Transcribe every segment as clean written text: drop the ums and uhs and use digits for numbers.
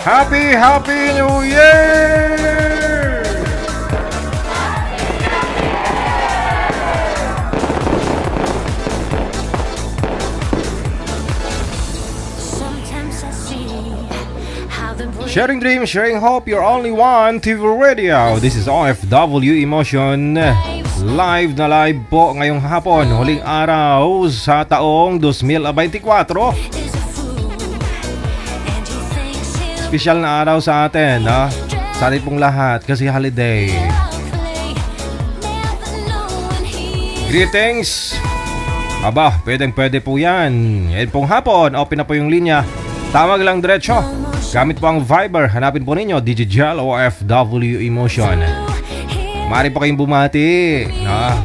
Happy New Year! Sharing dreams, sharing hope, you're only one TV Radio. This is OFW Emotion. Live na live po ngayong hapon, huling araw sa taong 2024. Special na araw sa atin, no? Sa atin pong lahat kasi holiday. Greetings! Aba, pwede po yan. Yan pong hapon, open na po yung linya. Tawag lang diretso. Gamit po ang Viber, hanapin po ninyo Digijal OFW Emotion. Maaari po kayong bumati, no?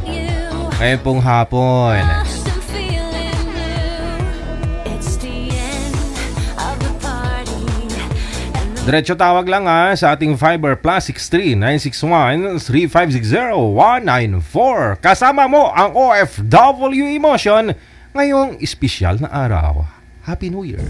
Ngayon pong hapon. Diretso tawag lang sa ating Viber +63 961 3560 194. Kasama mo ang OFW Emotion ngayong espesyal na araw. Happy New Year!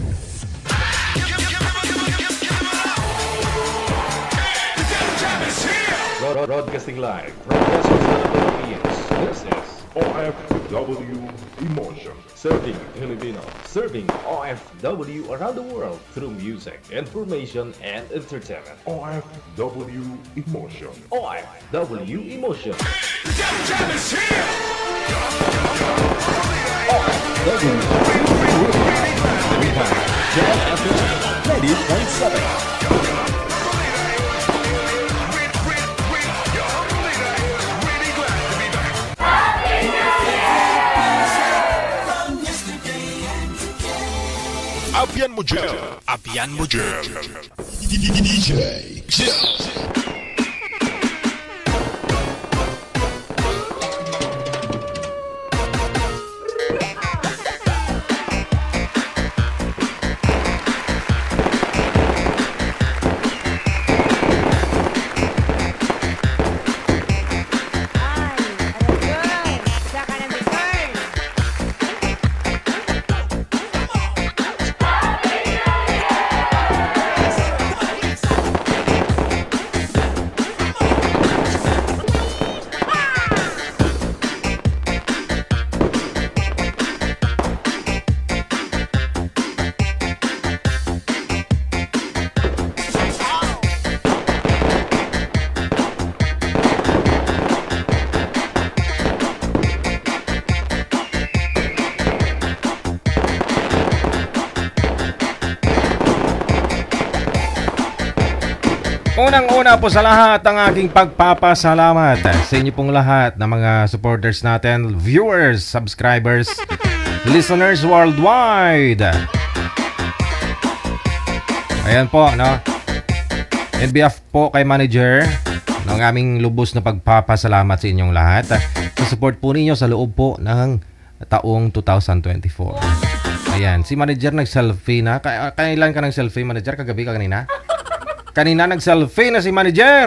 Broadcasting live from Quezon City, Philippines. This is OFW Emotion. Serving Filipino, serving OFW around the world through music, information, and entertainment. OFW Emotion. OFW Emotion. Apian mo dyan. Apian mo dyan. DJ Jel. Unang-una po sa lahat ang aking pagpapasalamat sa inyo pong lahat na mga supporters natin, viewers, subscribers, listeners worldwide. Ayan po, no? In behalf po kay manager, ng aming lubos na pagpapasalamat sa inyong lahat sa support po ninyo sa loob po ng taong 2024. Ayan, si manager nag-selfie na. Kailan ka nag-selfie, manager? Kagabi ka kanina? Kanina nag-selfie na si manager.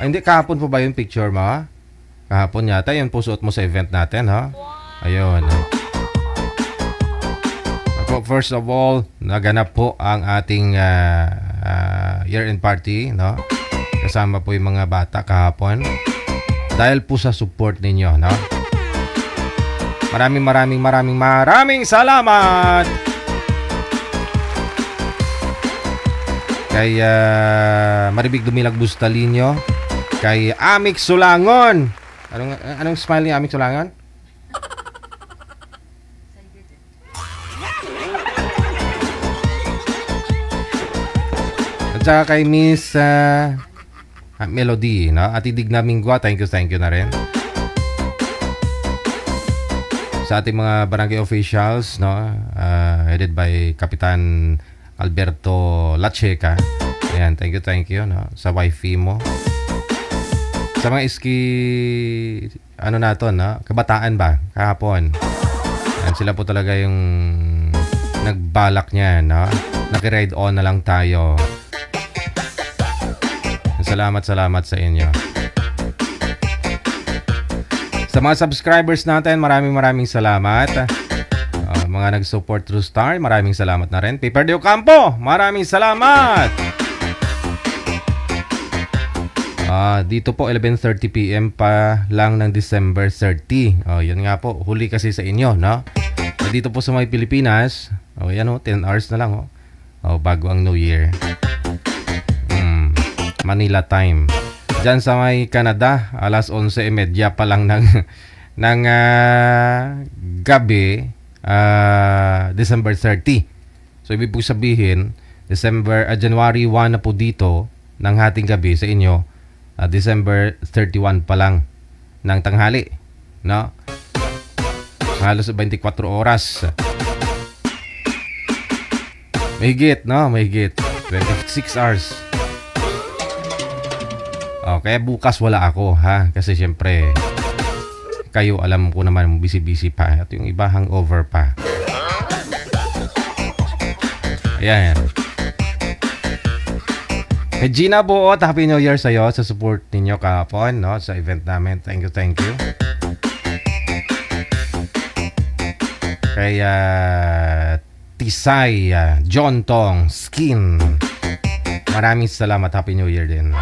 Ay, hindi, kahapon po ba yung picture mo? Kahapon yata, yun po suot mo sa event natin, ha? Ayun. First of all, naganap po ang ating year-end party, no? Kasama po yung mga bata kahapon. Dahil po sa support ninyo, no? Maraming salamat kay Maribig Dumilag Bustalinyo, kay Amik Sulangon. Anong smile ni Amik Sulangon? At saka kay Miss Melody, no? Ati Digna Mingwa, thank you na rin. Sa ating mga barangay officials, no, headed by Kapitan Alberto Lacheca. Ayan, thank you, no, sa wifey mo. Sa mga iski, ano na to, no, kabataan ba, kahapon. Ayan, sila po talaga yung nagbalak niya, no, nakiride on na lang tayo. Salamat sa inyo. Sa mga subscribers natin, maraming salamat. Mga nag-support through Star, maraming salamat na rin. Paper de Ocampo, maraming salamat. Dito po 11:30 PM pa lang ng December 30. Yun nga po, huli kasi sa inyo, no? Dito po sa may Pilipinas, yan 10 hours na lang bago ang New Year. Manila time. Diyan sa may Canada, alas 11:30 pa lang ng gabi, December 30. So ibig po sabihin, January 1 na po dito ng hating gabi sa inyo, December 31 pa lang ng tanghali, no? Halos 24 oras. Mahigit, no? Mahigit 26 hours. Kaya bukas wala ako, ha? Kasi syempre kayo alam ko naman busy pa at yung iba hangover pa. Ayan. Kay Gina Buot, Happy New Year sa'yo sa support ninyo kahapon, no? Sa event namin. Thank you. Kay Tisay, John Tong, Skin. Maraming salamat. Happy New Year din.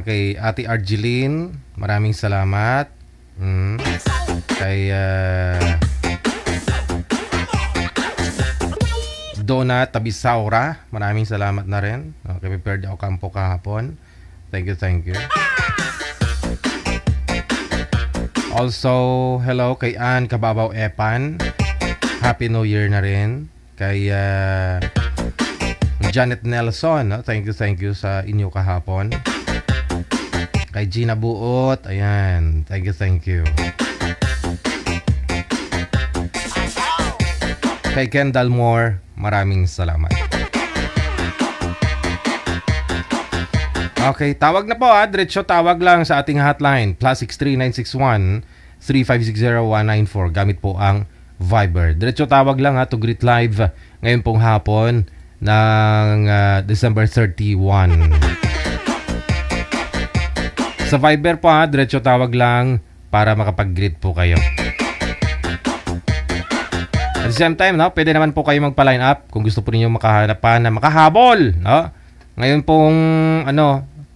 Kay Ate Argeline, maraming salamat. Kay Donna Tabisaura, maraming salamat na rin. Kay Paper de Ocampo kahapon. Thank you. Also, hello kay Ann Kababaw Epan. Happy New Year na rin. Kay Janet Nelson, thank you sa inyo kahapon. Kay Gina Buot, ayan, thank you. Kay Kendall Moore, maraming salamat. Okay, tawag na po diretso tawag lang sa ating hotline, +63 961 3560194, gamit po ang Viber. Diretso tawag lang to greet live ngayon pong hapon ng December 31. Sa Viber po diretso tawag lang para makapag-greet po kayo. At the same time, no, pwede naman po kayo magpa-line up kung gusto po ninyo makahabol, no? Ngayon pong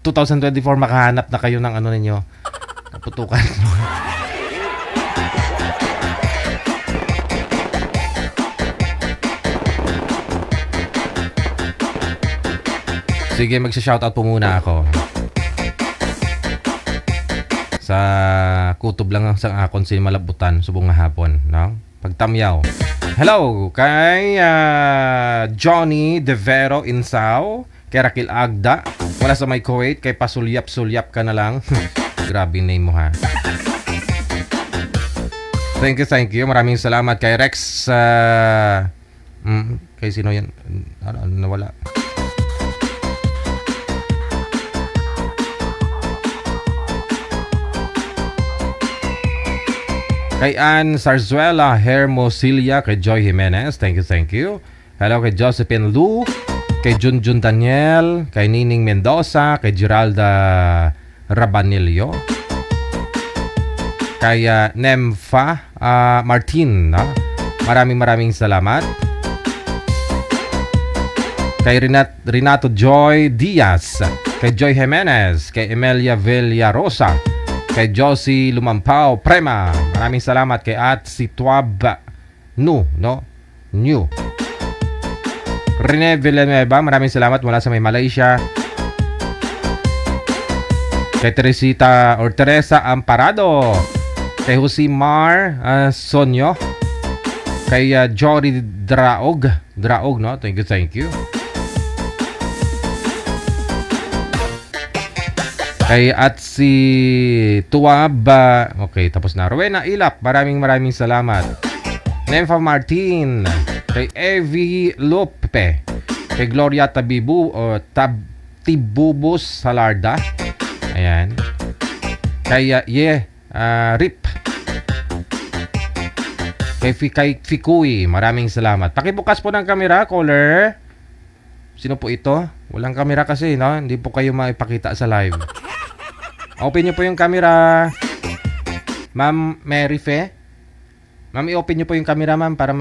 2024 makahanap na kayo ng ninyo, kaputukan. Sige, magsa-shoutout po muna ako. Sa kutob lang ang sang akon si Malabutan subong nga hapon, no? Pagtamyaw. Hello kay Johnny De Vero Insao, kay Rakil Agda, wala sa may Kuwait, kay pasulyap-sulyap ka na lang. Grabe name mo, ha. Thank you. Maraming salamat kay Rex. Kay sino yan? Nawala. Kay Ann Sarzuela Hermosilia, kay Joy Jimenez, thank you. Hello kay Josephine Lu, kay Junjun Daniel, kay Nining Mendoza, kay Geralda Rabanilio, kay Nemfa Martin, maraming salamat. Kay Renato Joy Diaz, kay Joy Jimenez, kay Emelia Villarosa, kay Josie Lumampao Prema, maraming salamat. Kay si Tuab New Rene Villanueva, maraming salamat mula sa may Malaysia. Kay Teresa Amparado, kay Josimar Sonyo, kay Jory Draog, no? Thank you. Kay si Tuab, okay, tapos na. Rowena Ilap, maraming salamat. Nemfa Martin, kay Evie Lope, kay Gloria Tibubus Salarda, ayan. Kay Rip, Kay Fikui, maraming salamat. Pakibukas po ng camera, caller. Sino po ito? Walang camera kasi, no? Hindi po kayo maipakita sa live. Open nyo po yung camera. Ma'am Mary Fe. Ma'am, i-open nyo po yung camera, ma'am, para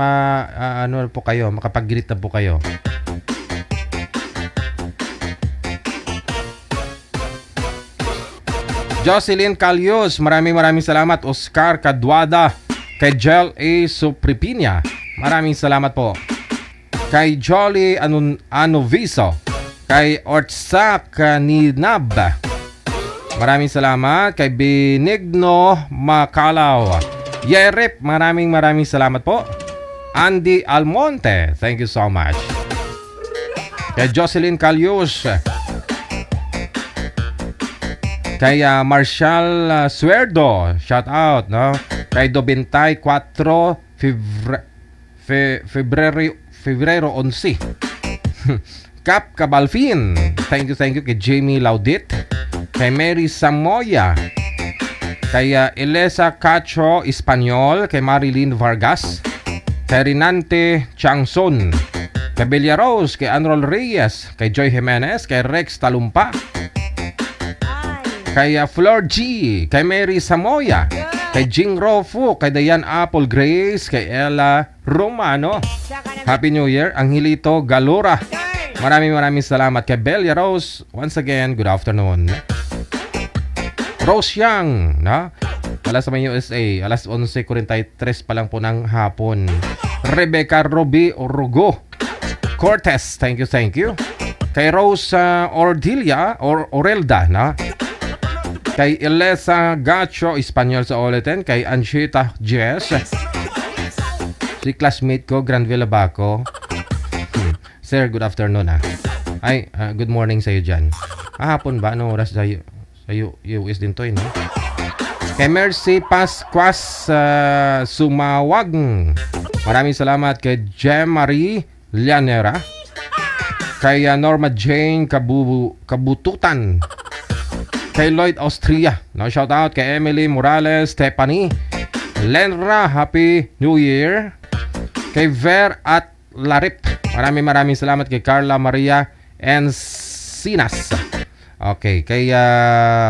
ano po kayo, makapag-greet na po kayo. Jocelyn Calios, maraming salamat. Oscar Cadwada. Kay Jel A. Supripinia, maraming salamat po. Kay Jolly Anoviso. Kay Ortsak Ninab, maraming salamat. Kay Benigno Macalaw. Yerep, maraming salamat po. Andy Almonte, thank you so much. Kay Jocelyn Calios. Kay Marshall Suerdo, shout out, no? Kay Dobintay 4 Febrero 11. Cap Cabalfin, thank you kay Jamie Laudit. Kay Mary Samoya. Kay Elesa Cacho Espanyol. Kay Marilyn Vargas. Kay Rinante Changson. Kay Belia Rose. Kay Anrol Reyes. Kay Joy Jimenez. Kay Rex Talumpa. Kay Flor G. Kay Mary Samoya. Kay Jing Rofu. Kay Dayan Apple Grace. Kay Ella Romano. Happy New Year. Angelito Galura. Maraming salamat. Kay Belia Rose. Once again, good afternoon. Rose Yang, no? Alas sa may USA, alas 11:43 pa lang po ng hapon. Rebecca Roby Orugo Cortez, thank you. Kay Rose Ordilia or Orelda, no? Kay Elesa Gacho Espanyol sa ulitin. Kay Anchita Jess. Si classmate ko, Granville Abaco. Sir, good afternoon, Ay, good morning sa iyo dyan. Hapon ba? Anong oras sa US din to, no? Kay Mercy Pascuas Sumawag, maraming salamat. Kay Jem Marie Llanera. Kay Norma Jane Kabututan. Kay Lloyd Austria, no? Shout out kay Emily Morales, Stephanie Lenra, Happy New Year. Kay Ver at Larip, maraming salamat. Kay Carla Maria Encinas. Okay, kay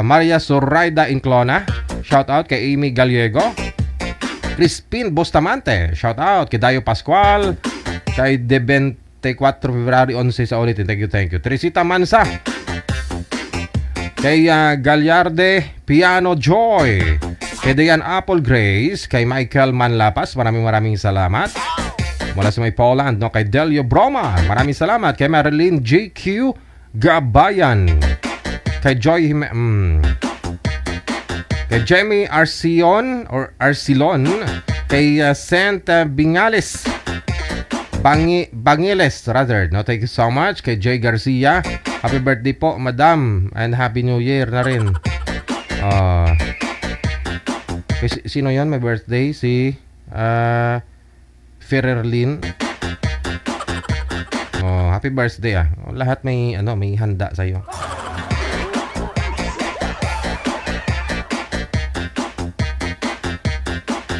Maria Zoraida Inclona, shout out. Kay Amy Gallego. Crispin Bustamante, shout out. Kay Dayo Pascual. Kay De 24 February 11 sa ulitin, thank you. Teresita Mansa. Kay Gallarde Piano Joy. Kay Dayan Apple Grace. Kay Michael Manlapas, maraming salamat. Mula sa may Poland, no? Kay Delio Broma, maraming salamat. Kay Marilyn JQ Gabayan. Kay Joy kay Jamie Arcilon or Arcilon. Kay Saint Bingales Bangiles rather, no? Thank you so much. Kay Jay Garcia, happy birthday po, madam, and happy new year na rin. Sino yon may birthday? Si Ferrerlin. Happy birthday, lahat may handa sa iyo.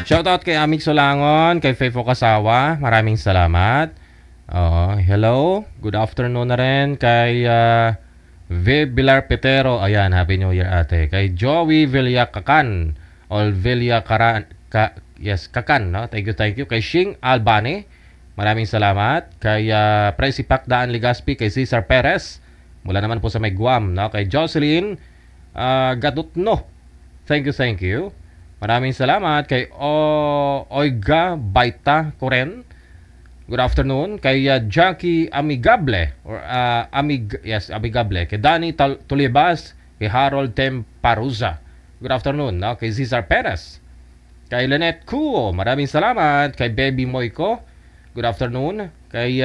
Shoutout kay Amik Solangon, kay Fefo Kasawa, maraming salamat. Hello, good afternoon na rin. Kay V. Bilar Petero, ayan, happy new year ate. Kay Joey Villakakan, or Villakaran, Kakan, no? Thank you. Kay Shing Albane, maraming salamat. Kay Presipak Daan Ligaspi, kay Cesar Perez, mula naman po sa may Guam, no? Kay Jocelyn Gadutno, thank you. Maraming salamat. Kay Oiga Baita Koren, good afternoon. Kay Jackie Amigable or Amigable. Kay Danny Tulibas, kay Harold Temparuza, good afternoon, no? Kay Cesar Perez. Kay Lynette Kuo, maraming salamat. Kay Baby Moiko, good afternoon. Kay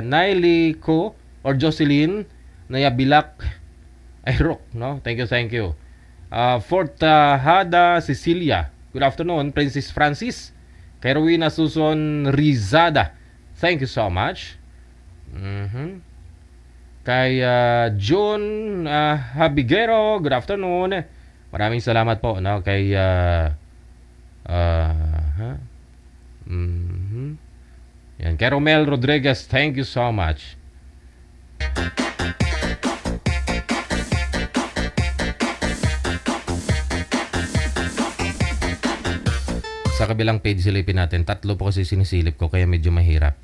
Naili Ko or Jocelyn Nayabilak Ayrok, no? Thank you. Fortajada Cecilia, good afternoon. Princess Francis. Kay Rowena Suson Rizada, thank you so much. Kay June Habigero, good afternoon. Maraming salamat po, no? Kay Yan. Kay Romel Rodriguez, thank you so much. Sa kabilang page silipin natin. 3 po kasi sinisilip ko kaya medyo mahirap.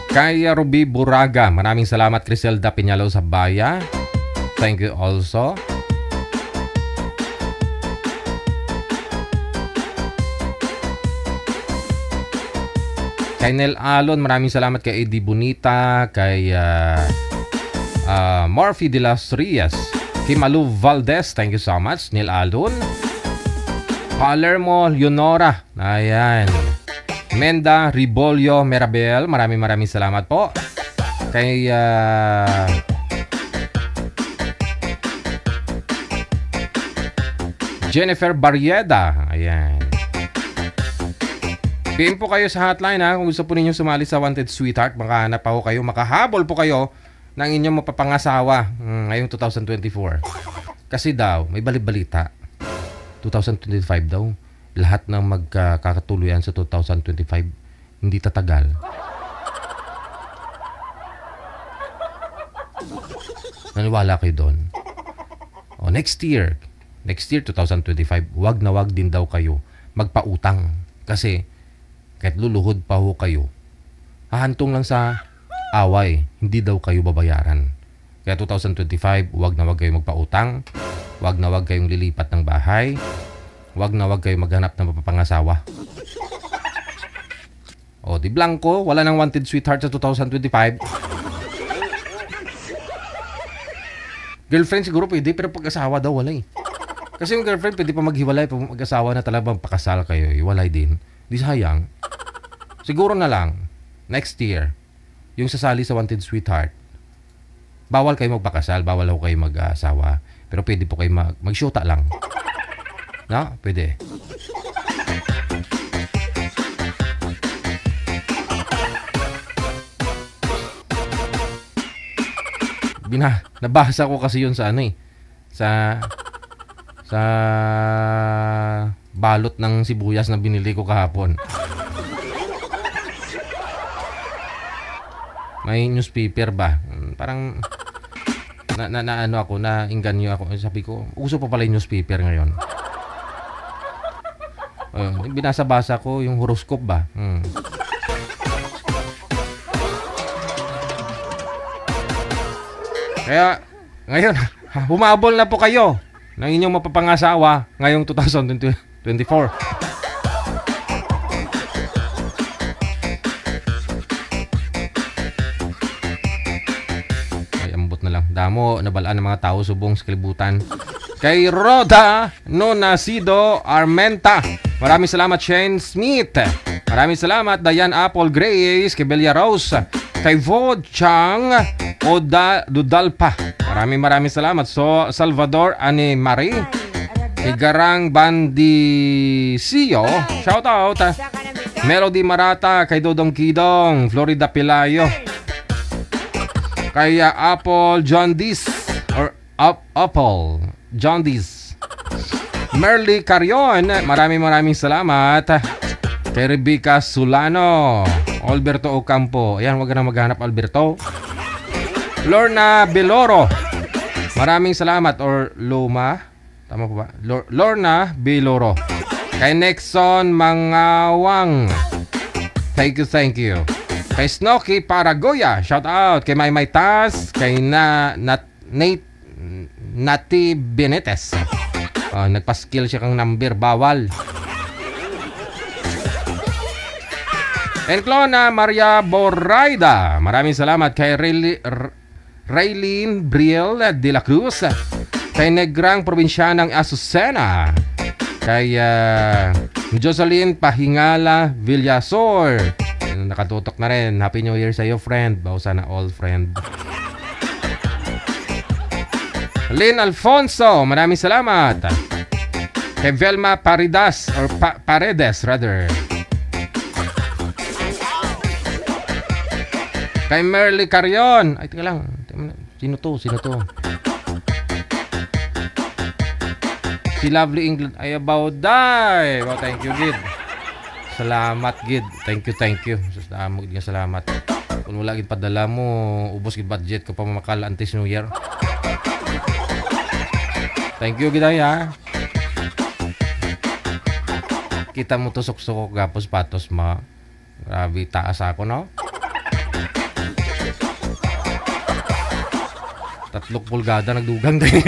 Kay Ruby Buraga, maraming salamat. Criselda Piñalo sa Baya, thank you also. Kay Nel Alon, maraming salamat. Kay Eddie Bonita, kay Murphy de las Rias, kay Malu Valdez, thank you so much. Nel Alon, Palermo Leonora, ayan. Menda Ribolio Merabel, maraming salamat po. Kay Jennifer Barrieda, ayan. PM po kayo sa hotline ha, kung gusto po ninyo sumali sa Wanted Sweetheart, makahanap po kayo, makahabol po kayo ng inyong mapapangasawa ngayong 2024. Kasi daw, may balibalita, 2025 daw, lahat ng magkakatuluyan sa 2025, hindi tatagal. Naniwala kayo doon? O, next year 2025, wag na wag din daw kayo magpautang. Kasi, kahit luluhod pa ho kayo, hahantong lang sa away, hindi daw kayo babayaran. Kaya 2025, wag na wag kayong magpautang, wag na wag kayong lilipat ng bahay, wag na wag kayong maghanap ng mapapangasawa. O, di blanco, wala nang Wanted Sweetheart sa 2025. Girlfriend siguro pwede, pero pag-asawa daw wala eh. Kasi yung girlfriend pwede pa maghiwalay, pag mag-asawa na talagang pakasal kayo, iwalay din. Di sayang. Siguro na lang, next year, yung sasali sa Wanted Sweetheart, bawal kayo magpakasal, bawal ho kayo mag-asawa. Pero pwede po kayo mag-shoota lang. No? Pwede. Nabasa ko kasi yun sa ano eh. Sa balot ng sibuyas na binili ko kahapon. May newspaper ba? Parang ano ako, nainganyo ako. Sabi ko, uso pa pala yung newspaper ngayon. Binasa-basa ko yung horoscope ba? Kaya, ngayon, humabol na po kayo ng inyong mapapangasawa ngayong 2024. Ay, ambot na lang. Damo, nabalaan ng mga tao, subong sa kalibutan. Kay Roda Nonasido Armenta, maraming salamat. Shane Smith, maraming salamat. Diane Apple Grace, kay Belia Rose, kay Vo Chang Dudalpa, maraming salamat. So, Salvador Ane Marie, kay Garang Bandisio, shout out. Melody Marata, kay Dodong Kidong, Florida Pilayo, kay Apple John Dis, or Apple John Dis, Merly Carion, maraming salamat. Kay Rebecca Sulano, Alberto Ocampo, ayan, wag na maghanap Alberto. Lorna Beloro, maraming salamat. Or Loma, tama po ba? Lorna Beloro. Kay Nexon Mangawang, thank you. Kay Snoky Paragoya, shout out. Kay Maymay Tas, kay Nati Benetes, nagpa-skill siya kang number, bawal. Enclona Maria Boraida, maraming salamat. Kay Raylene Briel de la Cruz, kay Negrang Provincianang Azucena, kay Jocelyn Pahingala Villasor, nakatutok na rin. Happy New Year sa iyo, friend. Bao sana all, friend. Lynn Alfonso, maraming salamat. Kay Velma Paredes rather. Kay Merly Carion. Ay, teka lang. Sino to? Si Lovely England. Ay, about die. Wow, thank you, Gid. Salamat, Gid. Thank you. Salamat. Kung wala gid padala mo, ubos gid budget ka pa mamakal antes New Year. Thank you, Gid, ha. Kita mo to suksok gapos patos ma. Grabe, taas ako, no? 3 pulgada nagdugang din.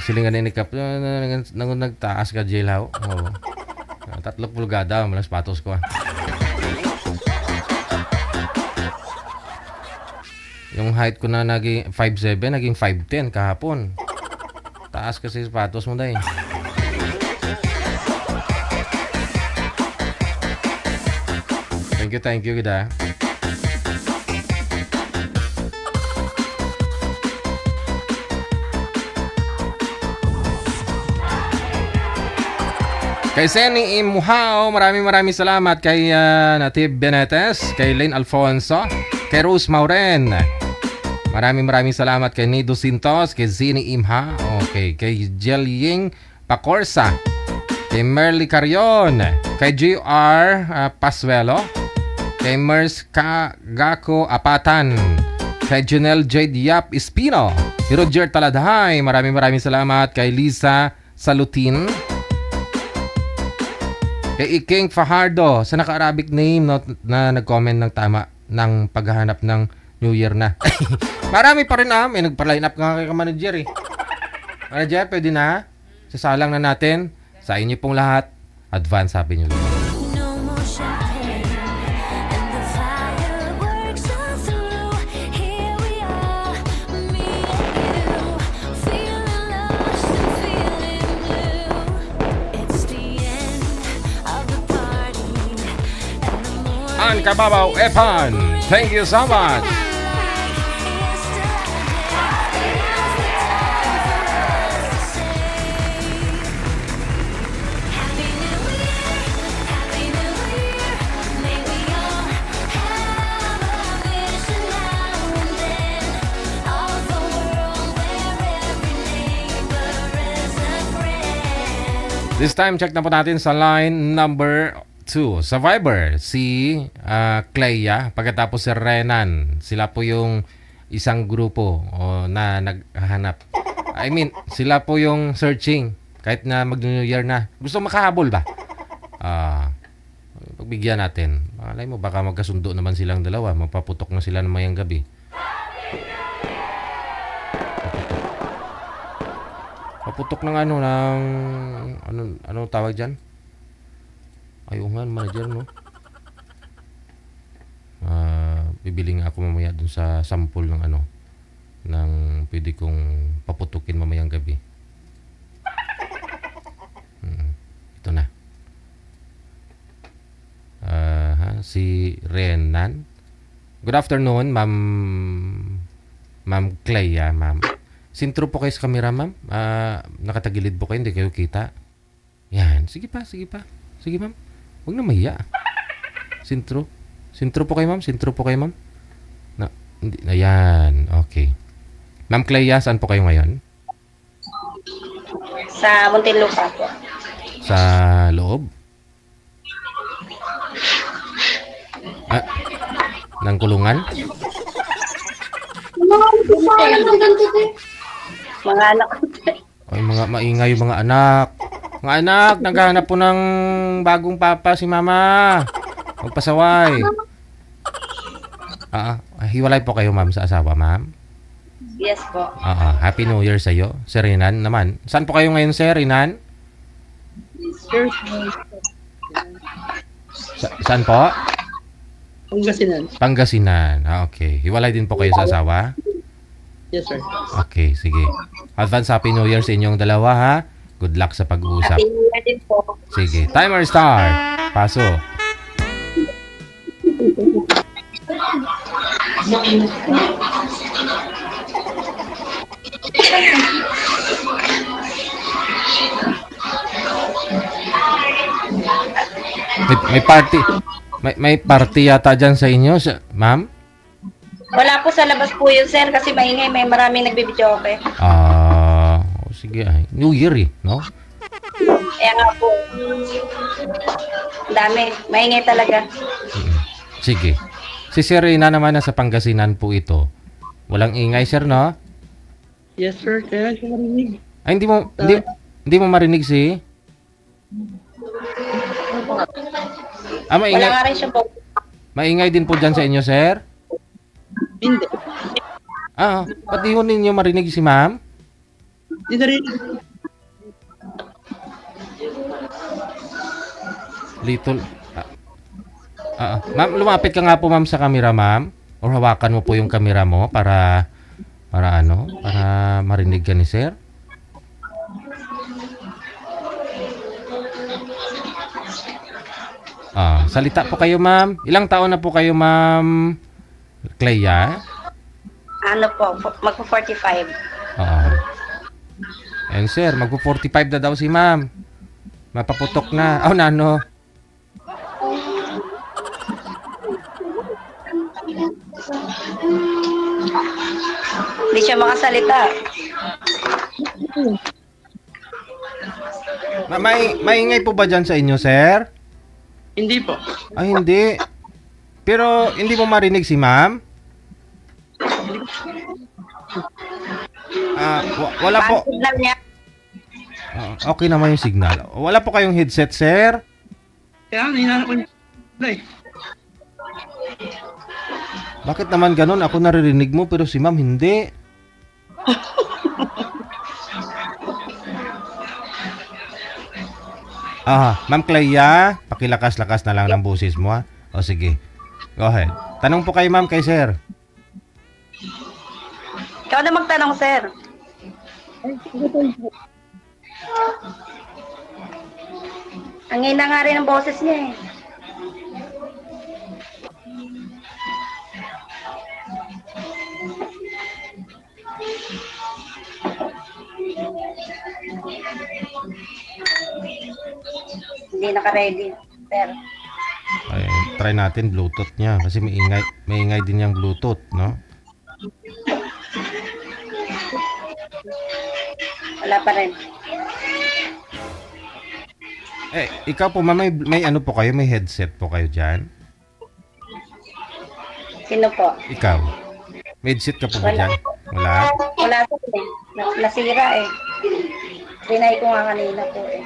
Silingan ni Kap nagtaas ka jailhouse. Oh. 3 pulgada malas patos ko. Yung height ko na naging 5'7", naging 5'10" kahapon. Taas kasi sapatos mo dahil. Thank you kita. Kay Senny Imuhao, maraming salamat. Kay Natib Benetes, kay Lane Alfonso, kay Rose Mauren. Maraming salamat kay Nido Sintos, kay Zini Imha, okay, kay Jelying Pacorsa, kay Merly Carion, kay GR Pasuelo, kay Mers Gako Apatan, kay Janelle J. Diap Espino, kay Roger Taladhay, maraming salamat. Kay Lisa Salutin, kay Iking Fajardo, sa naka-Arabic name na nag-comment ng tama ng paghahanap ng New Year na. Marami pa rin may nagpa-line up nga kay manager eh. Manager, pwede na? Sasalang na natin. Sa inyo pong lahat. Advance, sabi nyo. An Kababaw Epan, thank you so much. This time, check na po natin sa line number 2. Survivor, si Clea, pagkatapos si Renan. Sila po yung isang grupo na naghahanap. I mean, sila po yung searching. Kahit na mag-New Year na. Gusto makahabol ba? Pagbigyan natin. Malay mo, baka magkasundo naman silang dalawa. Magpaputok na sila ng mayang gabi. Paputok ng ano tawag dyan? Ayungan, manager, no? Bibili nga ako mamaya dun sa sample ng ng pwede kong paputukin mamayang gabi. Ito na. Si Renan. Good afternoon, Ma'am Clea, ma'am. Sintro po kayo sa camera, ma'am. Nakatagilid po kayo, hindi kayo kita. Yan, sige pa. Sige, ma'am. Huwag na mahiya. Sintro po kayo, ma'am. Hindi. Ayan. Okay. Ma'am Clea, saan po kayo ngayon? Sa Muntinlupa po. Sa loob? Ng kulungan? Mga anak. Ay, maingay yung mga anak. Mga anak, naghahanap po ng bagong papa si mama. Magpasaway. Hiwalay po kayo, ma'am, sa asawa, ma'am? Yes po. Happy New Year sa'yo. Si Renan naman. Saan po kayo ngayon, Sir Renan? Saan po? Pangasinan. Okay. Hiwalay din po kayo sa asawa? Yes, sir. Okay, sige. Advance Happy New Year sa inyong dalawa, ha? Good luck sa pag-uusap. Happy New Year din po. Sige. Timer start. Paso. May party. May party yata dyan sa inyo, ma'am? Wala po sa labas po yun, sir, kasi maingay. May maraming nagbibidyoke. Sige. New Year no? Kaya nga po. Ang dami. Maingay talaga. Sige. Si Sir Reyna naman nasa Pangasinan po ito. Walang ingay, sir, no? Yes, sir. Kaya siya marinig. Ay, hindi mo marinig si? Wala nga rin siya po. Maingay din po dyan sa inyo, sir? Hindi. Pati ho ninyo marinig si ma'am? Hindi na rin. Little. Ma'am, lumapit ka nga po, ma'am, sa camera, ma'am. Or hawakan mo po yung camera mo para marinig ka ni sir. Salita po kayo, ma'am. Ilang taon na po kayo, ma'am Clea? Ano po, magpo-45. And sir, magpo-45 na daw si ma'am. Mapaputok na. Nano. Hindi siya makasalita. Maingay po ba dyan sa inyo, sir? Hindi po. Ay, hindi. Pero hindi mo marinig si ma'am? Wala po. Okay naman yung signal. Wala po kayong headset, sir? Kaya hinahanap ko niya. Bakit naman ganun? Ako naririnig mo pero si ma'am hindi. Ma'am Clea, pakilakas-lakas na lang ng boses mo, ha? O sige. Go ahead. Tanong po kayo, ma'am, kay sir. Ikaw na magtanong, sir. Ang hina nga rin ang boses niya, eh. Hindi naka-ready, sir. Ay, try natin Bluetooth niya kasi may ingay din yung Bluetooth, no? Wala pa rin. Ikaw po, ma'am, may ano po kayo? May headset po kayo dyan? Sino po? Ikaw. May headset ka po ba dyan? Wala? Wala po eh. Nasira eh. Trinay ko nga kanina po eh.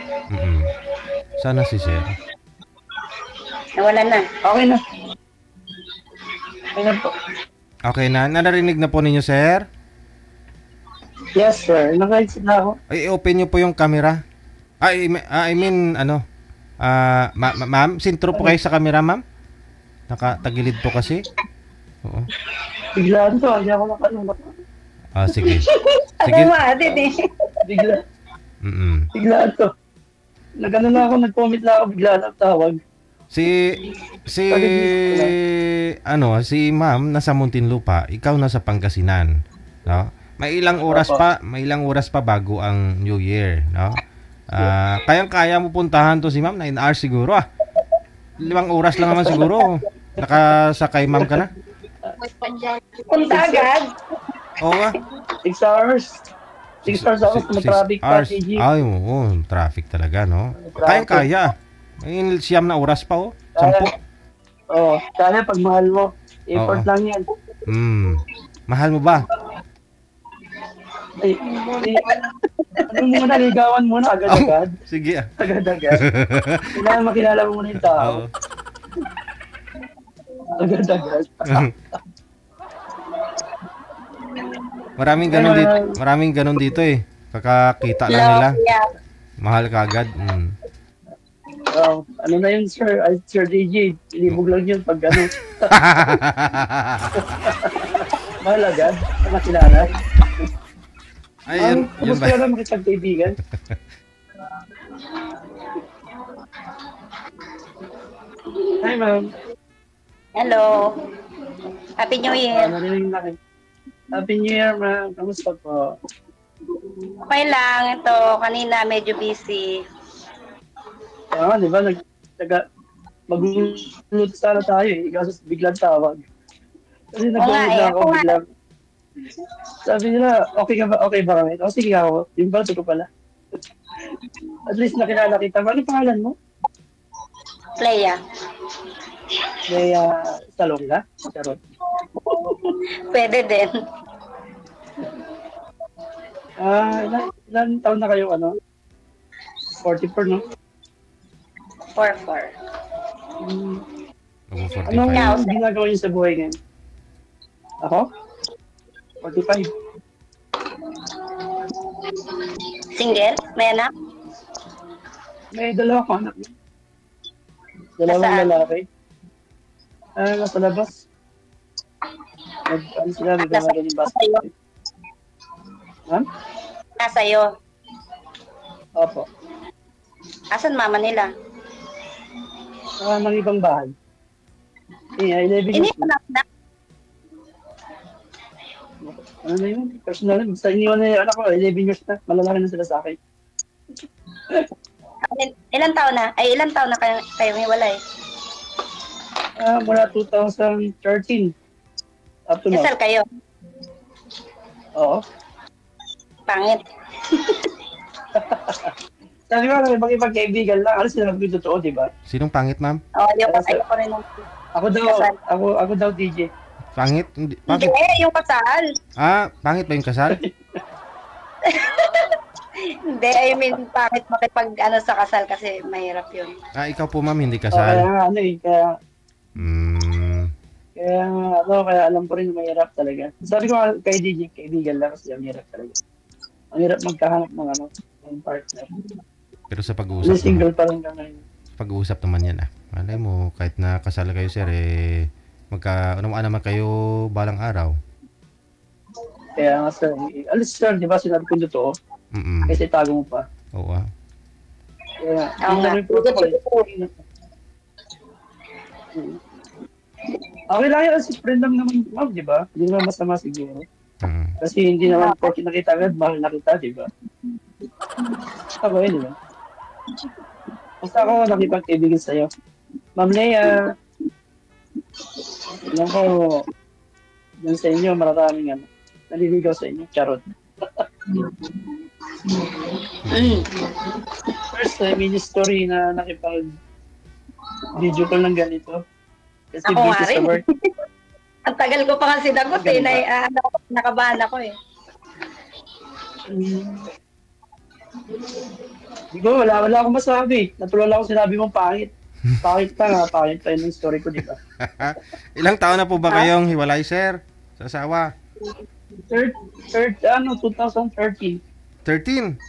Sana si sir. Nawala na. Okay na. Okay na po. Okay na. Naririnig na po ninyo, sir? Yes, sir. Naka-exit na ako. Ay, open nyo po yung camera. I mean, ma'am, sintro po kayo sa camera, ma'am? Nakatagilid po kasi. Oo. Biglaan to. Hindi ako makalunok. Sige. Sige. Ano ma-adit eh. Biglaan to. Nag-ano na ako, nag-comment na ako, biglaan ang tawag. Si ma'am nasa Muntinlupa, ikaw nasa Pangasinan, no? May ilang oras pa bago ang New Year, no? Kayang-kaya mo puntahan to si ma'am, 9 hours siguro 5 oras lang naman siguro. Nakasakay ma'am ka na? Punta agad. Oo nga. 6 hours. 6 hours ako sa traffic pa, TG. Ay, oo, traffic talaga, no? Kayang-kaya. May siyam na oras pa, 10. Kaya pag mahal mo, effort lang yan. Mahal mo ba? Ano muna, ligawan muna, agad-agad. Sige. Agad-agad. Kailangan makilala mo muna yung tao. Agad-agad. Maraming ganun dito eh. Kakakita lang nila. Mahal ka agad. Ano na yun, sir? Sir DJ, ilibog lang yun pag ano. Mahal agad, makilala. Ayun, yun ba? Gusto na makipagkaibigan. Hi, ma'am. Hello. Happy New Year. Happy New Year, ma'am. Kamusta po? Okay lang. Ito, kanina medyo busy. Di ba? Magluluto sana tayo eh. Kaso biglang tawag. Kasi Oo nga nag-comment eh. na ako Ako nga. biglang. Sabi nila, okay ka ba? Okay ba kami? O sige ako. Yung pala, ko pala. At least nakilala kita. Ano pangalan mo? Playa. May Salonga? Charot. Pwede din. Ilan taon na kayo, 44, no? 4-4. Anong 45. ginagawa niyo sa buhay ngayon? Ako? 45. Single? May anak? May dalawa ko anak. Dalawang Nasaan? lalaki. Nasa labas. Ano sila, nagmamagal yung basket. Ma'am? Nasa'yo. Opo. Asan mama nila? Ng ibang bahay. 11 Ini years ko na. na. Ano na yun? Personal na. Basta iniwan na yung anak ko, 11 years na. Malalaki na sila sa akin. Ilan taon na? Ay, ilan taon na kayong hiwalay? Mula 2013. Up to now. Kasal kayo? Oo. Pangit. Sabi ko, makipagkaibigan lang. Ano sila yung totoo, di ba? Sinong pangit, ma'am? Oo, yung kasal ko rin. Kasal. Ako daw DJ. Pangit? Hindi. Hindi, Bakit? yung kasal. Pangit ba yung kasal? Hindi, I mean, pangit makipag sa kasal kasi mahirap yun. Ikaw po, ma'am, hindi Kaya kasal. kaya alam ko rin na mahirap talaga. Sabi ko kay DJ, kaibigan lang kasi ang hirap talaga. Ang hirap magkahanap ng partner. Pero sa Kasi pag-uusap single naman, pa rin ka ngayon. pag-uusap naman yan Malay mo, kahit na kasal kayo, sir, magka-unamaan naman kayo balang araw. Kaya nga sir, alis sir, di ba sinabi ko totoo? Kasi tago mo pa. Oo. Kaya, Oo nga. Okay lang yun, si friend lang naman, ma'am, di ba? Hindi naman masama siguro. Kasi hindi naman po kinakita agad, mahal na kita, di ba? Ako yun, di ba? Basta ako nakipag-ibigin sa'yo. Ma'am Lea, alam ko, yan sa inyo, maraming naliligaw sa inyo, charot. First time in story na nakipag-video call ng ganito. Kasi Ako nga busy sa rin. work. Ang tagal ko pa nga sinagot nakabahan ako eh. Di ba, wala akong masabi. Natulala ako sinabi mong pangit. Pangit pa yun yung story ko, di ba? Ilang taon na po ba kayong hiwalay, sir? Sa asawa? 2013. 13?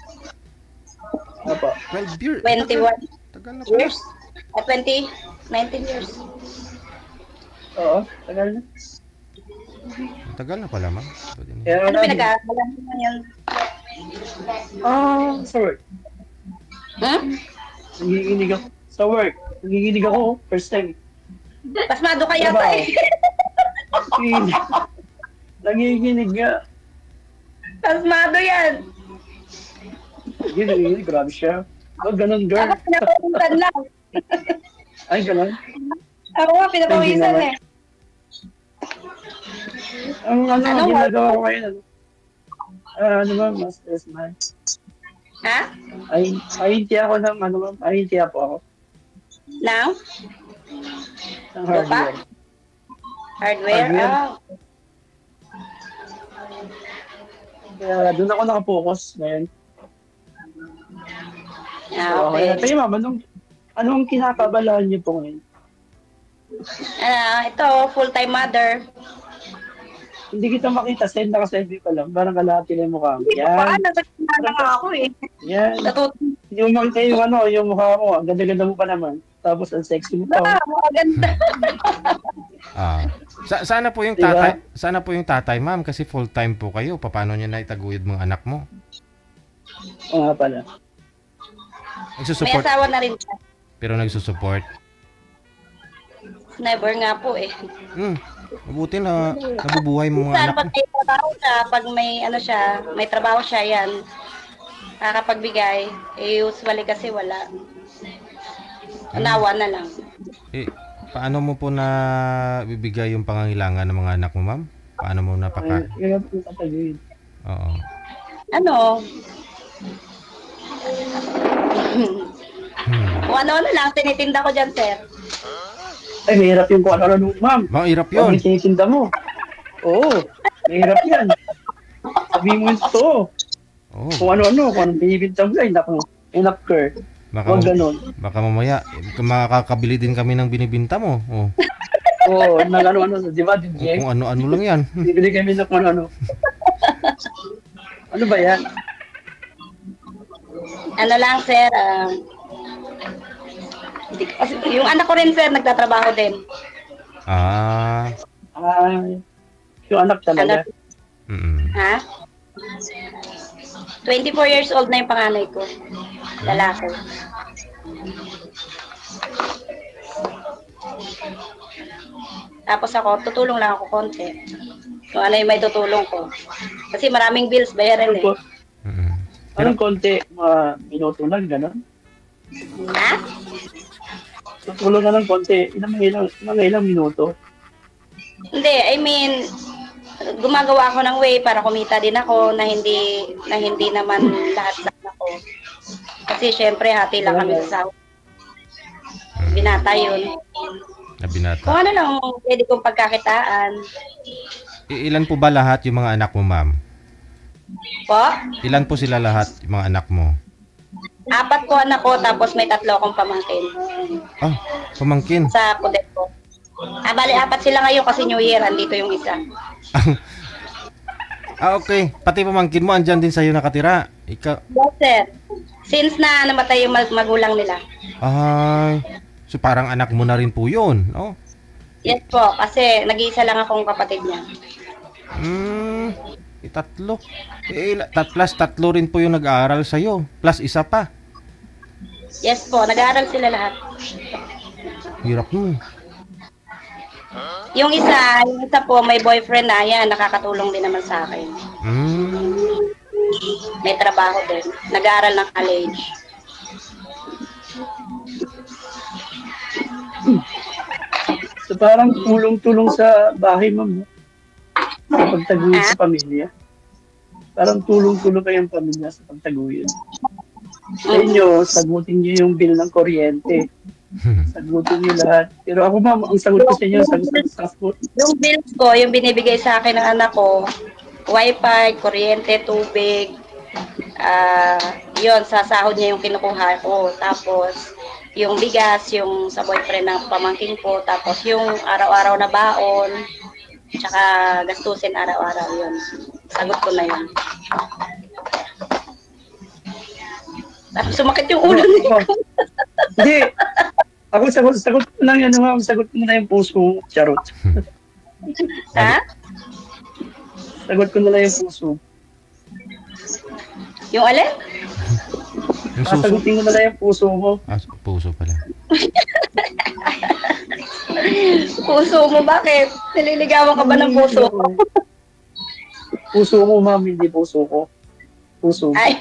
Apa. 12 years? 21 Tagal na po. years? 19 years. Oo, tagal na. Tagal na pala, ma'am. Kaya Ano pinag-aagalan mo yun? sa work. Nanginginig ako. Sa work. Nanginginig ako. First time. Pasmado ka yata eh. Nanginginig nga. Pasmado yan. Nanginginig. Grabe siya. Ganun, girl. Ako pinapawisan lang. Ay, ganun. Ako nga pinapawisan eh. Ang ginagawa ko ngayon, master's man. Ha? Pahinti ako ng, pahinti po ako. Now? Ng hardware. Hardware? Kaya doon ako nakapokus ngayon. Okay. Kayo ma'am, anong kinakabalaan niyo po ngayon? Ito, full-time mother. Hindi kita makita, send na ka-selfie pa lang. Parang kalahati na yung mukha mo. Hindi pa, nagkakilala nga ako eh. Yan. Yung makita yung mukha mo, ang ganda-ganda mo pa naman. Tapos ang sexy mo pa. Maganda. Sana po yung tatay, sana po yung tatay, ma'am, kasi full-time po kayo. Paano niya na itaguyod mga anak mo? Oo nga pala. May asawa na rin siya. Pero nagsusupport. Never nga po eh. Mabuti na nabubuhay mo mga anak mo. Pag may trabaho siya, pag may trabaho siya, yan, nakakapagbigay. Usually kasi wala. Nawa na lang. Eh, paano mo po na bibigay yung pangangailangan ng mga anak mo, ma'am? Paano mo napaka... Kaya po tatagawin. Oo. Ano? Kung ano-ano lang, tinitinda ko dyan, sir. Ay, mahirap yung kung ano, ma'am. Mahirap Pag yun. tinitinda mo. Oo, mahirap yan. Sabihin mo yung totoo. Oo. Kung ano-ano, kung anong binibintang mo, ay naku, inapker. Huwag ganun. Baka mamaya, makakabili din kami ng binibinta mo. Oh. Oo, nang ano-ano, di ba, DJ? Kung ano-ano lang yan. Bibili kami ng kung ano-ano. Ano ba yan? Ano lang, sir, yung anak ko rin, sir, nagtatrabaho din. Ah. Ay, yung anak talaga. Ha? 24 years old na yung panganay ko. Lalaki. Tapos ako, tutulong lang ako konti. Kung ano yung may tutulong ko. Kasi maraming bills bayaran eh. Anong konti, mga minuto lang, gano'n? Ha? Tutulong na ng konti, mga ilang minuto. Hindi, I mean, gumagawa ako ng way para kumita din ako na hindi naman lahat ako. Kasi syempre hati lang kami sa sahod. Binata yun. Na binata. Kung ano lang pwede kong pagkakitaan. Ilan po ba lahat yung mga anak mo, ma'am? Po? Ilan po sila lahat, yung mga anak mo? 4 ko anak ko, tapos may 3 akong pamangkin. Ah, pamangkin. Sa pudet ko. Bali 4 sila ngayon kasi New Year, andito yung isa. Okay. Pati pamangkin mo, andyan din sa'yo nakatira. Ikaw. Yes, sir. Since na namatay yung magulang nila. Ay. So parang anak mo na rin po yun, no? Yes po, kasi nag-iisa lang akong kapatid niya. Tatlo. Plus tatlo rin po yung nag-aaral sa'yo. Plus isa pa. Yes po, nag-aaral sila lahat. Hirap mo. Yung isa po, may boyfriend na yan, nakakatulong din naman sa akin. May trabaho din. Nag-aaral ng college. So parang tulong-tulong sa bahay, ma'am. Sa pagtaguyod sa pamilya. Parang tulong-tulong kayong pamilya sa pagtaguyod. Sa inyo, sagutin niyo yung bill ng kuryente. Sagutin niyo lahat. Pero ako, ma'am, ang sagot ko sa inyo, sagot. Yung bills ko, yung binibigay sa akin ng anak ko, wifi, kuryente, tubig, yun, sa sahod niya yung kinukuha ko. Tapos, yung bigas, yung sa boyfriend ng pamangkin ko, tapos yung araw-araw na baon, tsaka gastusin araw-araw yun. Sagot ko na yun. Tapos sumakit yung ulo niya. Hindi. Ako, sagot ko lang yan, ma'am. Sagot ko na yung puso. Charot. Ha? Sagot ko na lang yung puso. Yung alin? Yung suso. Sagutin ko na lang yung puso mo. Puso pala. Puso mo, bakit? Nililigawan ka ba ng puso ko? Puso mo, ma'am, hindi puso ko. Puso mo. Ay.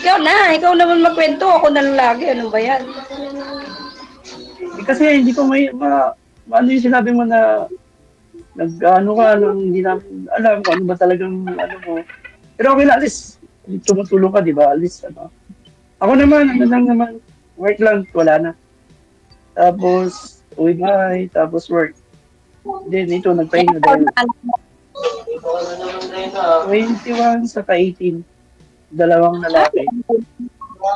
Ikaw naman magkwento. Ako na lang lagi. Ano ba yan? Kasi hindi ko ano yung sinabi mo na nag-ano ka, hindi namin alam kung ano ba talagang ano mo. Pero okay na, at least tumutulong ka, di ba? At least, ano. Ako naman, work lang, wala na. Tapos, uwi bahay, tapos work. Then, ito, nagpahinga dahil 21 sa 18. 2 lalaki.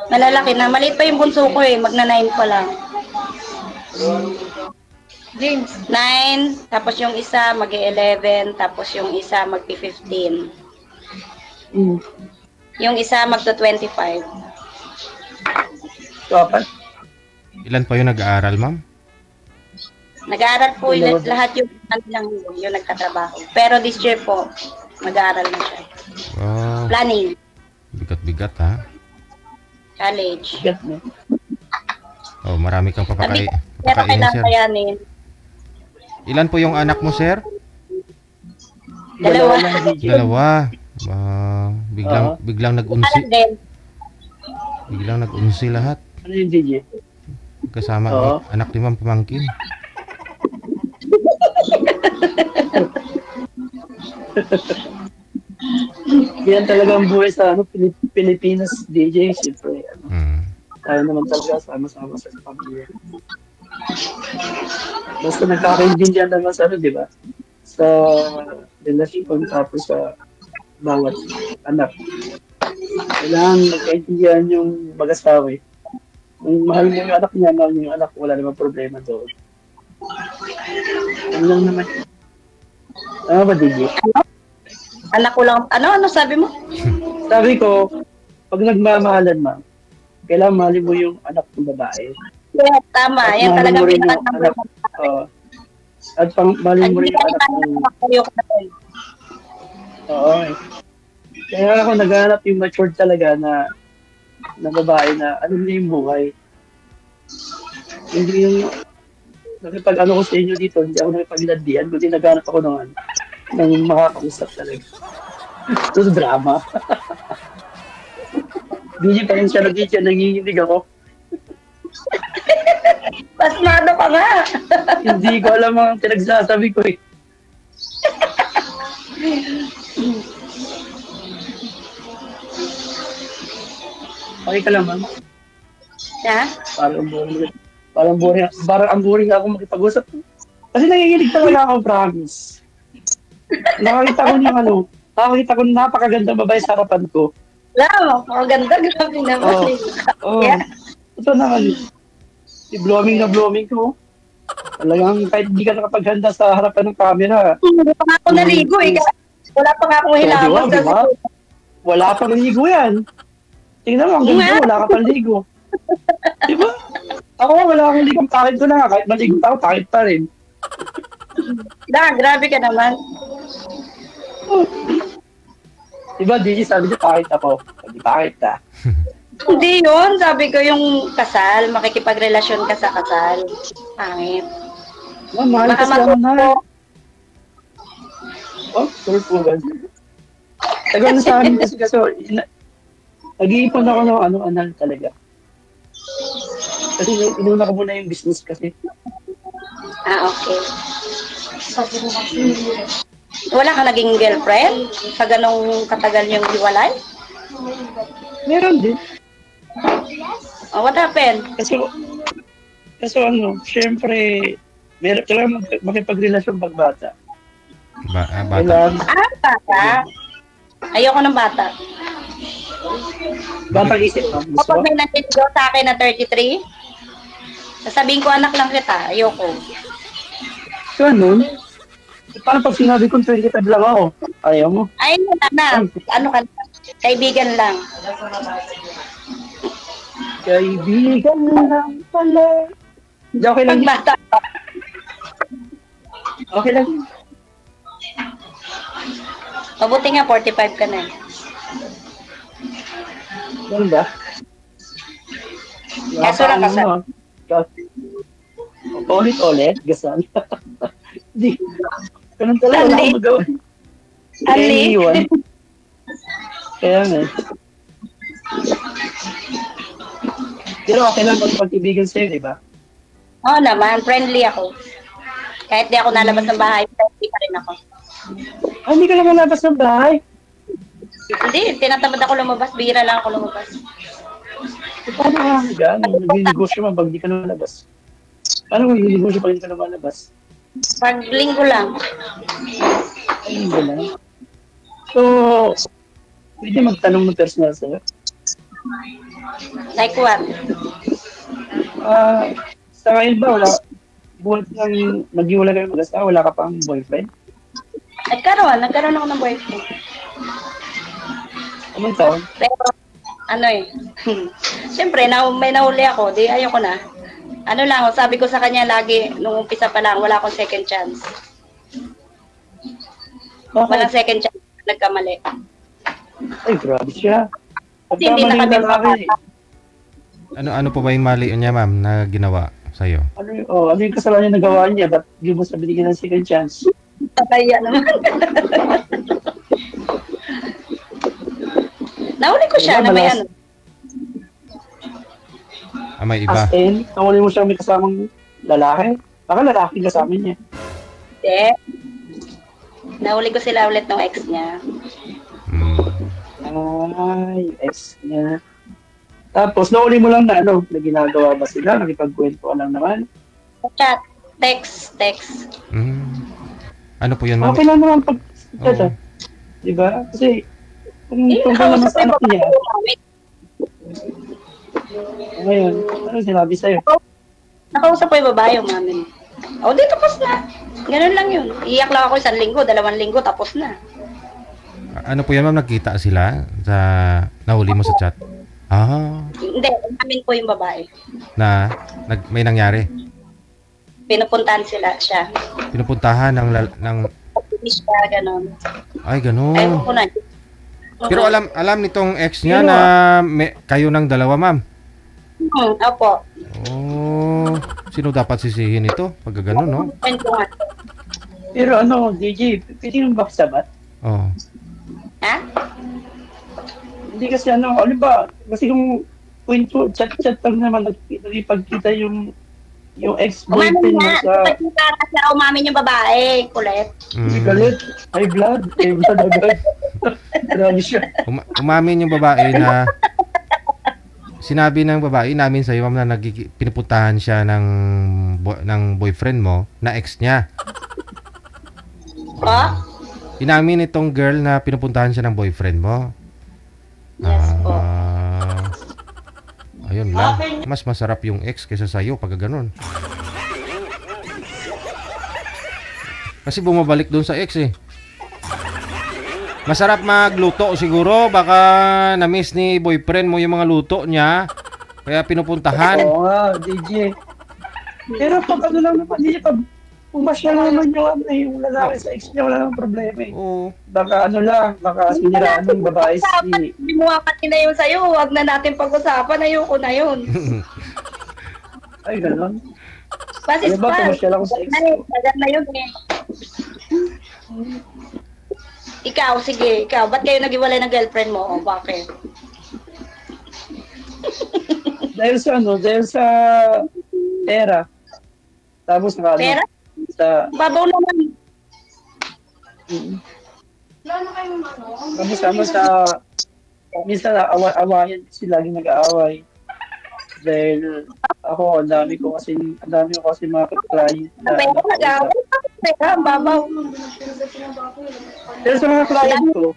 Malalaki na. Maliit pa yung bunso ko eh. Magna-9 pa lang. James. 9, tapos yung isa mag-11, tapos yung isa mag-15. Yung isa magto-25. So, apat? Ilan pa yung nag-aaral, ma'am? Nag-aaral po lahat yung nagtatrabaho. Pero this year po, mag-aaral na siya. Wow. Planning. Bigat-bigat, ha? College. Bigat mo. Oh, marami kang Pero papakainin, kailangan sir. kayanin. Ilan po yung anak mo, sir? Dalawa. Dalawa. Biglang nag-unsi. Alam din. Biglang nag-unsi lahat. Ano yung DJ? Kasama Oo. ang anak ni Ma'am Pamangkin. Yan talaga ang buhay sa Pilipinas DJ. Siyempre, tayo naman talaga sama-sama sa pamilya. Basta nagkakaintindihan naman sa di ba? Sa relasyon tapos sa bawat anak. Kailangan magkaintindihan yung mag-asawa. Kung mahal mo yung anak niya, mahal mo yung anak, wala namang problema doon. Ano lang naman. Ano ba, DJ? Anak ko lang, ano sabi mo? Sabi ko, pag nagmamahalan, ma'am, kailangan mahalin mo yung anak ng babae. Yeah, tama. At Yan talaga mahalin mo rin yung pinaka-number anak. At mahalin mo rin yung anak ng... Oo. Kaya ako naghanap yung matured talaga na babae na alam niya yung buhay. Hindi yung nakipag-ano ko sa inyo dito, hindi ako nakipag-landian, kundi naghanap ako ng makakausap talaga. Ito drama. Hindi pa rin siya nag-DJ, nanginginig ako. Pasmado ka nga. Hindi ko alam ang pinagsasabi ko eh. Okay ka lang, ma'am? Ha? Parang ang boring ako makipag-usap. Kasi nanginginig talaga ako, promise. Nakakita ko napakaganda babae sa harapan ko. Wow, maganda. Grabe naman. Oo. Ito naman. Blooming na blooming ko. Talagang kahit hindi ka nakapaghanda sa harapan ng camera. Hindi pa nga ako naligo eh. Wala pa nga akong hilamos. Diba? Wala pa naligo yan. Tingnan mo, ang ganda, wala ka pang ligo. Diba? Ako, wala akong ligang pakit ko na. Kahit maligo pa ako, pakit pa rin. Grabe ka naman. Diba, DJ, sabi niya, pakit ako. Sabi, pakit ka. Hindi yun. Sabi ko yung kasal, makikipagrelasyon ka sa kasal. Pangit. Mahal ka sa na. Oh, sure po ba? Tagal na sa amin kasi nag-iipon ako ng anal talaga. Kasi inuna ko muna yung business kasi. Okay. Wala ka naging girlfriend? Sa ganong katagal yung hiwalay? Meron din. What happened? Kasi syempre, meron talaga makipagrelasyon pag bata. Bata. Bata? Ayoko ng bata. Batang isip, no? Kapag may nandito sa akin na 33, sasabihin ko anak lang kita. Ayoko. Ganun? Paano pag sinabi kong 25 lang ako? Ayaw mo? Ay, na. Ano ka na? Kaibigan lang. Kaibigan lang pala. Hindi, okay lang. Pagbata. Okay lang. Mabuti nga, 45 ka na. Yan ba? Kaso lang kasal. Ulit-ulit, gasal. Hindi. Ganun talaga, wala akong magawa. Ali? Kaya nga. Pero okay lang magpag-ibigan sa'yo, di ba? Oo naman, friendly ako. Kahit di ako nalabas ng bahay, friendly pa rin ako. Hindi ka naman labas ng bahay. Hindi, tinatamad ako lumabas. Bihira lang ako lumabas. Paano ka gano'n? Nag-negosyo man pag hindi ka naman labas. Paano kung nag-negosyo pag hindi ka naman labas? Pag linggo lang. Linggo lang. So, pwede magtanong ng personal sa'yo? Like what? Sa ngayon ba, buhat ng nag-iwala kayo mag-asawa, wala ka pang boyfriend? Nagkaroon ako ng boyfriend. Anong taon? Pero, siyempre, may nahuli ako, di ayoko na. Ano lang, sabi ko sa kanya lagi, nung umpisa pa lang, wala akong second chance. Walang second chance, nagkamali. Ay, grabe siya. Kasi hindi na kami lalaki. Ano po ba yung mali niya, ma'am, na ginawa sa'yo? Ano yung kasalanan na nagawa niya? Ba't di mo sa binigyan ng second chance? Kaya naman. Nahuli ko siya na may ano. May iba. As in, nahuli mo siyang may kasamang lalaki. Baka lalaki kasama niya. Hindi. Nahuli ko sila ulit ng ex niya. Ay, ex niya. Tapos, nahuli mo lang na ano, na ginagawa ba sila? Nakipagkwentuhan lang naman. Chat. Text. Ano po yun, ma'am? Okay lang naman pag chat. Diba? Kasi, kung tungkol naman sa anak niya, ngayon, ano sinabi sa'yo? Nakausap ko yung babae, yung mami. O, di tapos na. Ganun lang yun. Iyak lang ako 1 linggo, 2 linggo, tapos na. Ano po yan, ma'am? Nagkita sila sa nahuli mo sa chat? Hindi, namin po yung babae. Na may nangyari? Pinupuntahan siya. Pinupuntahan ng Siya, ganun. Ay, ganun. Ayaw ko na. Pero alam nitong ex niya na kayo ng dalawa, ma'am? Opo. Oh, sino dapat sisihin ito? Pag ganun, no? Pero ano, DJ, pwede yung baksabat? Oh. Ha? Hindi kasi ano, ano ba? Kasi kung chat-chat lang naman, nagpagkita yung ex-boyfriend mo sa... Pagkita kasi umamin yung babae, kulit. Galit, high blood agad. Grabe siya. Umamin yung babae na sinabi ng babae namin sa iyo, ma'am, na pinupuntahan siya ng boyfriend mo na ex niya. Inamin itong girl na pinupuntahan siya ng boyfriend mo. Yes po. Ayun lang. Mas masarap yung ex kaysa sa'yo pag ganun. Kasi bumabalik doon sa ex eh. Masarap magluto siguro. Baka na-miss ni boyfriend mo yung mga luto niya. Kaya pinupuntahan. Oo nga, DJ. Pero pag ano lang naman, DJ, pag pumasya lang naman yung lalaki sa ex niya, wala nang problema eh. Oo. Baka ano lang, baka siniraan ng babae si... Hindi mo kapatid na yun sa'yo. Huwag na natin pag-usapan. Ayoko na yun. Ay, gano'n. Basis Ano ba, pa. pumasya lang sa ex ko? Tagal na yun eh. Ikaw, sige. Ikaw, ba't kayo nag-iwalay ng girlfriend mo? O, bakit? Dahil sa ano, dahil sa pera. Tapos na ano, Pera? sa... Babaw naman. Tapos sama sa... Minsan awayan kasi lagi nag-aaway. Dahil ako, ang dami ko kasi mga client na... Pera, nag-aaway. Pera, babaw. Pero sa mga client ko,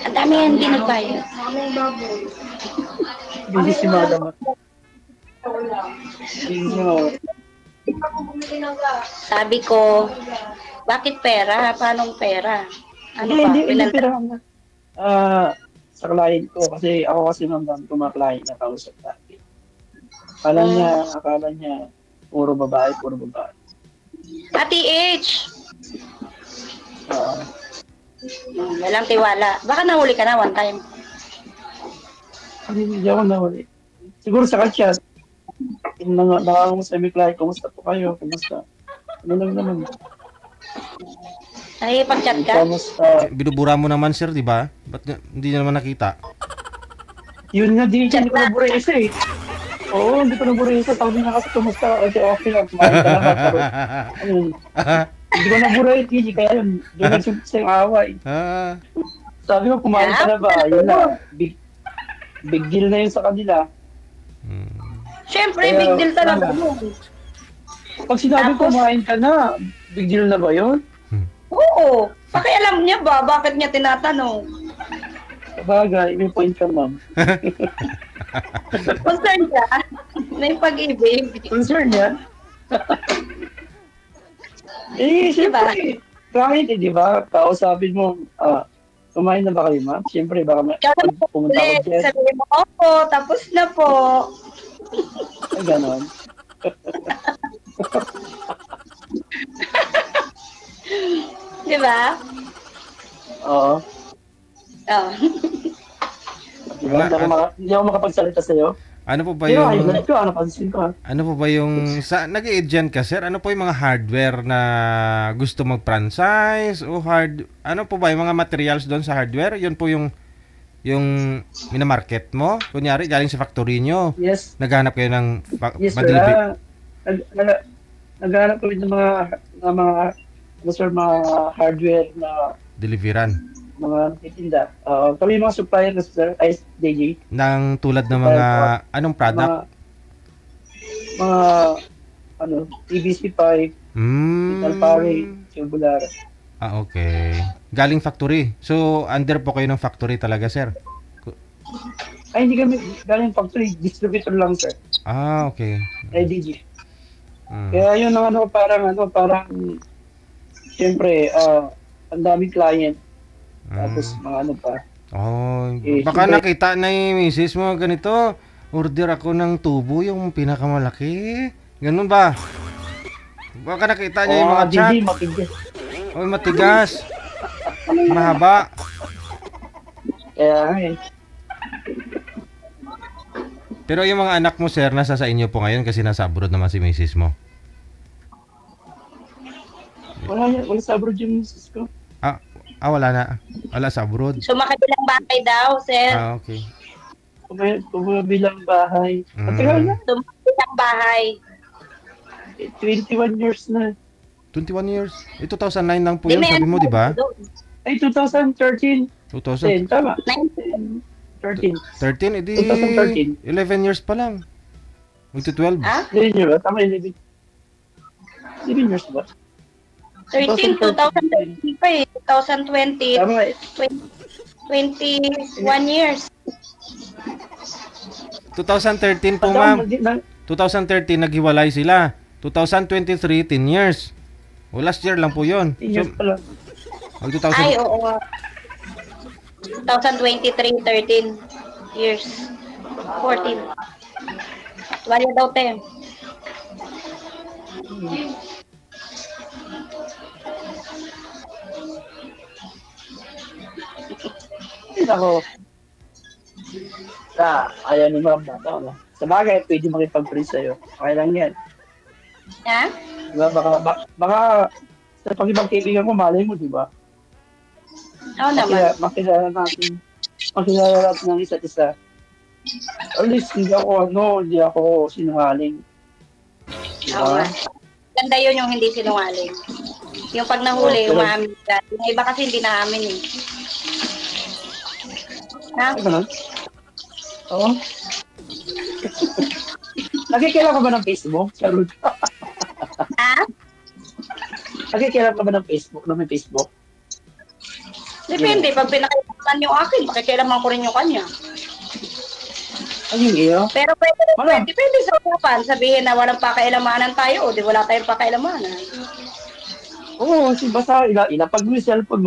Ang dami yan din nagbayad. busy si madam. Busy mo. Sabi ko, bakit pera? Paano pera? Ano ba? Hindi pera nga. Sa client ko, kasi ako kasi naman kung mga client na kausap natin. Akala niya, puro babae. Ati H! Walang tiwala. Baka nahuli ka na one time. Hindi ako nahuli. Siguro sa kanya, nakakamusta may client, kumusta po kayo? Kumusta? Ano lang naman. Ay, pag-chat ka? Kamusta? Binubura mo naman, sir, di ba? Ba't hindi niya naman nakita? Yun nga, hindi ko nabura isa eh. Oo, hindi ko nabura isa. Sabi niya kasi kumusta ka? Okay, okay lang. Kumain ka naman. Pero, hindi ko nabura eh, TG. Kaya yun, doon nagsimpusa yung away. Sabi ko, kumain ka na ba? Yun na. Big deal na yun sa kanila. Siyempre, big deal talaga yun. Pag sinabi ko, kumain ka na, big deal na ba yun? Oo. Pakialam niya ba? Bakit niya tinatanong? Sabagay, may point ka, ma'am. Concern ka? May pag-ibig. Concern yan? Siyempre. Kahit di ba? Kausapin mo, kumain na ba kayo, ma'am? Siyempre, baka pumunta ko dyan. Sabihin mo, opo, tapos na po. Ay, ganon. Di ba? Oo. Oh. Diba? Hindi ako makapagsalita sa'yo. Ano po ba Pero yung... ko, napansin ko. Ano po ba yung... Nag-i-agent ka, sir? Ano po yung mga hardware na gusto mag-franchise? O ano po ba yung mga materials doon sa hardware? Yun po yung yung minamarket mo? Kunyari, galing sa factory nyo. Yes. Naghanap kayo ng Yes, sir. Naghanap kami ng mga hardware na deliveran. mga titinda. Kami mga supplier na sir, DJ. Ng tulad ng mga, anong product? Mga PVC pipe, metal pare, tubular. Okay. Galing factory. So, under po kayo ng factory talaga, sir? Ay, hindi kami galing factory. Distributor lang, sir. Okay. IDG. Kaya yun ang parang siyempre, ang daming client. Tapos mga pa. Baka nakita na yung misis mo ganito. Order ako ng tubo, yung pinakamalaki. Ganun ba? Baka nakita niya yung mga chat. Matigas. Matigas. Mahaba. Kaya Pero yung mga anak mo, sir, nasa sa inyo po ngayon kasi nasa abroad naman si misis mo. Wala sa abroad yung misis ko. Wala na. Wala sa abroad. Sumakabilang bahay daw, sir. Okay. Kumabilang bahay. Matagal na. Sumakabilang bahay. 21 years na. 21 years? 2009 lang po yun, sabi mo, di ba? Ay, 2013. 2000? Tama. 13, edi 2013. 11 years pa lang. Magto-12. 11 years ba? Tama, 11 years ba? 13, 2013 pa eh. 2020. Tama 21 years. 2013 po, ma'am. 2013 naghiwalay sila. 2023, 10 years. Last year lang po yun. 10 years pa lang. Ay, oo. 2023, 13 years. 14. Wala daw, te. Ako. Ayaw ni ma'am na ito. Sa bagay, pwede makipag-free sa'yo. Okay lang yan. Ha? Diba? Baka sa pag-ibang-kaibigan ko, malay mo, di ba? Oo naman. Makilala natin ng isa't isa. At least, hindi ako sinungaling. Oo nga. Ganda yun yung hindi sinungaling. Yung pag nahuli, umaamin ka. Yung iba kasi hindi naamin eh. Ha? Ganun? Oo. Nakikilala ka ba ng Facebook? Charot. Ha? Nakikilala ka ba ng Facebook? Na may Facebook? Depende. Pag pinakailaman yung akin, pakikilaman ko rin yung kanya. Ay, yung iyo? Pero pwede sa usapan. Sabihin na walang pakailanmanan tayo o di wala tayong pakailanmanan. Oo, basta ilapag mo yung cellphone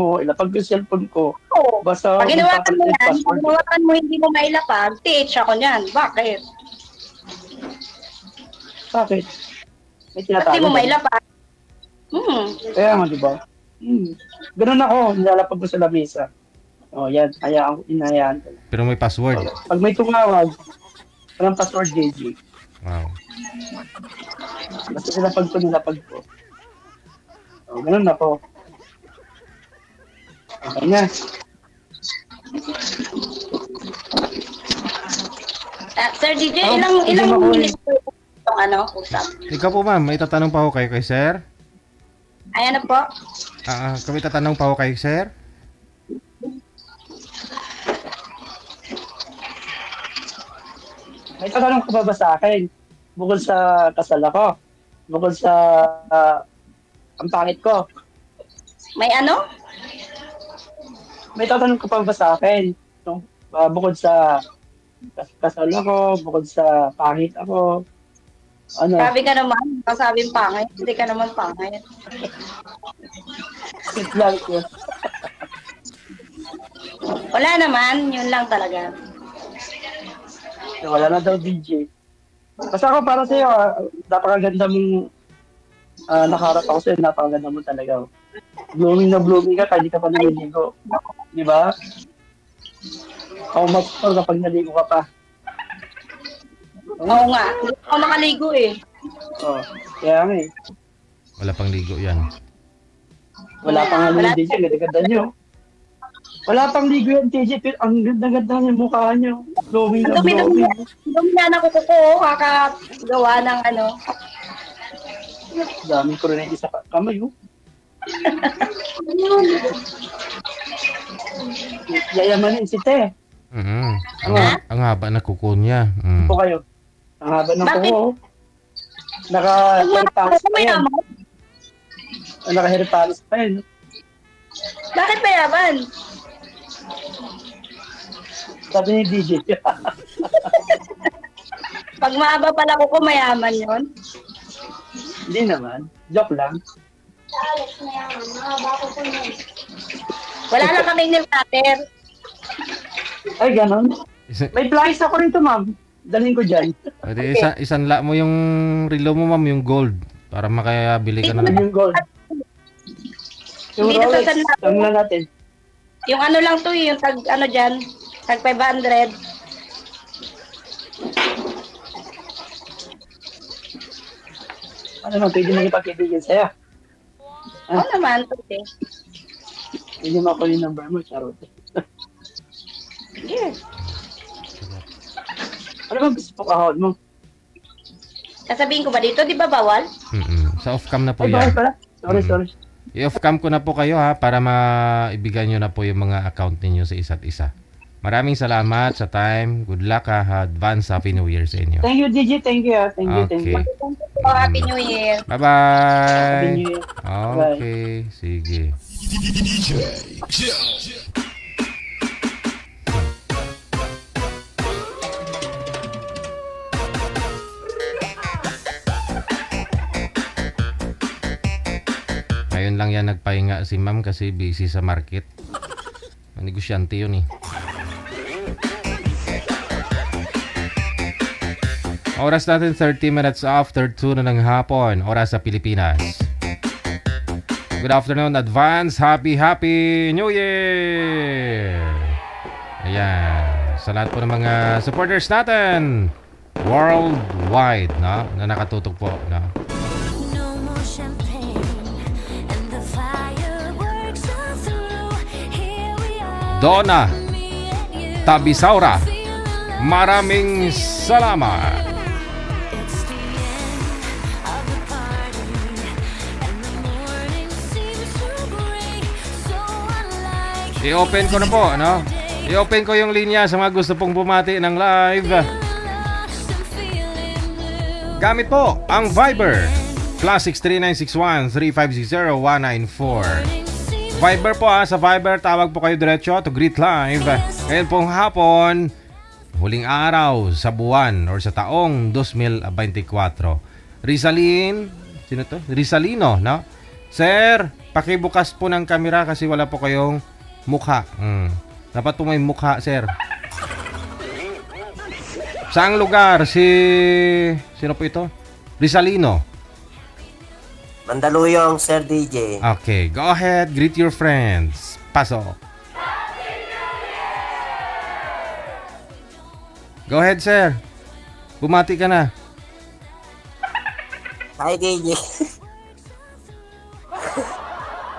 ko. Oo. Basta pag ginawakan mo yan, pag ginawakan mo hindi mo mailapag, TH ako niyan. Bakit? Bakit? May Kasi tinatago mo ba? mailapag. Kaya nga, di ba? Ganun ako, nilalapag ko sa lamesa. Yan, inayaan ko. Pero may password. Pag may tumawag, walang password, JJ. Wow. Basta nilapag ko. Ganun ako. Okay na. Sir DJ, ilang minutes po itong usap? Ikaw po, ma'am, may tatanong pa ako kay sir? Ay, ano po? Kami tatanong pa ako kay sir? May tatanong ka ba sa akin? Bukod sa kasal ako. Bukod sa ang pangit ko. May ano? May tatanong ka pa ba sa akin? Bukod sa kasal ako, bukod sa pangit ako. Sabi ka naman, masabing pangit. Hindi ka naman pangit. Sit lang ko. Wala naman, yun lang talaga. Wala na daw DJ. Basta ako para sa'yo, napakaganda mong nakaharap ako sa'yo, napakaganda mo talaga. Blooming na blooming ka, kahit di ka pa naliligo. Di ba? Ako mas kapag naligo ka pa. Oo nga, hindi ako nakaligo eh. Kaya nga eh. Wala pang ligo yan. Wala pang DJ, ganda-ganda nyo. Wala pang ligo yan, TJ, pero ang ganda-ganda ng mukha niya. Glowing na glowing. Dumi na ako kuko, kakagawa ng ano. Dami ko rin ang isa kamay, oh. Yayamanin si Te. Ang haba na kuko niya. Po kayo. Ang haba ng Bakit? kuko. Naka-hairpalis pa yan. Mayaman? Naka-hairpalis pa yan. Bakit mayaman? Sabi ni DJ. Pag maaba pala kuko, mayaman yon. Hindi naman. Joke lang. Wala lang kaming nail cutter. Ay, ganon. May pliers ako rito, ma'am. Dalhin ko dyan. Pwede isanla mo yung relo mo, ma'am, yung gold. Para makabili ka na Yung gold. Yung Hindi na Rolex. sasanla. Tanong na natin. Yung ano lang to, yung tag ano dyan, tag 500. Ano naman, pwede na ipagkaibigan sa'yo. Oo naman, pwede. Pwede mo ako yung number mo, Charot. Yes. Ano bang gusto kahawad mo? Sasabihin ko ba dito, di ba bawal? Sa off-cam na po Ay, bawal yan. pala. Sorry. I-off-cam ko na po kayo ha para maibigay nyo na po yung mga account ninyo sa isa't isa. Maraming salamat sa time. Good luck ha. Advance Happy New Year sa inyo. Thank you, DJ. Thank you. Thank you. Okay. Oh, Happy New Year. Happy Bye-bye. New Year. Okay. Sige. DJ Jill. Ngayon lang yan nagpahinga si ma'am kasi busy sa market. Negosyante yun eh. Oras natin 30 minutes after 2 na ng hapon. Oras sa Pilipinas. Good afternoon, advance. Happy New Year! Ayan. Sa lahat po ng mga supporters natin worldwide, no? Na nakatutok po, no? Donna Tabisaura, maraming salamat. I-open ko na po, no? I-open ko yung linya sa mga gusto pong bumati ng live. Gamit po ang Viber +63961-3560-194. Viber po ha, sa Viber tawag po kayo diretso to greet live. Ngayon pong hapon, huling araw sa buwan or sa taong 2024. Rizalin, sino to? Rizalino, no? Sir, pakibukas po ng kamera kasi wala po kayong mukha. Dapat po may mukha, sir. Saang lugar sino po ito? Rizalino. Mandaluyong, Sir DJ. Okay, go ahead, greet your friends. Pasok. Go ahead, sir. Bumati ka na. Hi, DJ.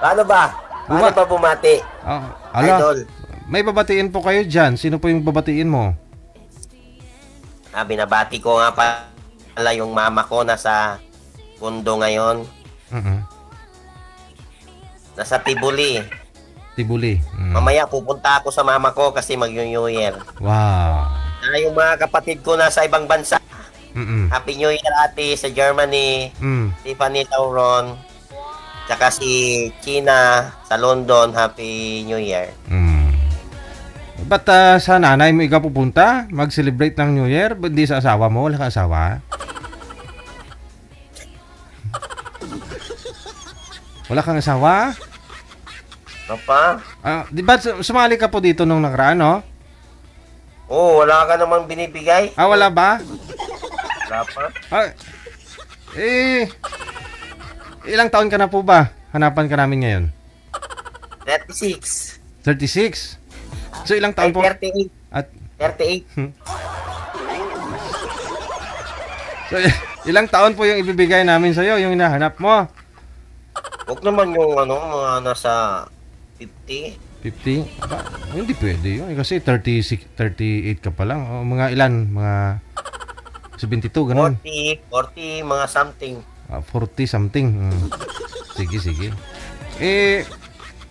Paano ba? Paano ba bumati? Idol. May babatiin po kayo dyan. Sino po yung babatiin mo? Binabati ko nga pala yung mama ko nasa Pundo ngayon. Nasa Tibuli. Mamaya pupunta ako sa mama ko kasi mag-New Year. Wow. Yung mga kapatid ko nasa ibang bansa. Happy New Year, ate, sa Germany. Tiffany Tauron. Tsaka si China sa London. Happy New Year. Ba't sa nanay mo ikaw pupunta? Mag-celebrate ng New Year? Ba't di sa asawa mo? Wala ka asawa? Wala kang asawa? Apa? Di ba sumali ka po dito nung nakaraan, no? Oo, wala ka namang binibigay. Wala ba? Wala pa. Ilang taon ka na po ba? Hanapan ka namin ngayon. 36. 36? So ilang taon po? 38. At 38. So ilang taon po yung ibibigay namin sa'yo, yung hinahanap mo? Huwag naman yung mga nasa 50. 50? Hindi pwede yun. Kasi 36, 38 ka pa lang. O, mga ilan? Mga 72, ganun. 40, mga something. 40 something. Sige.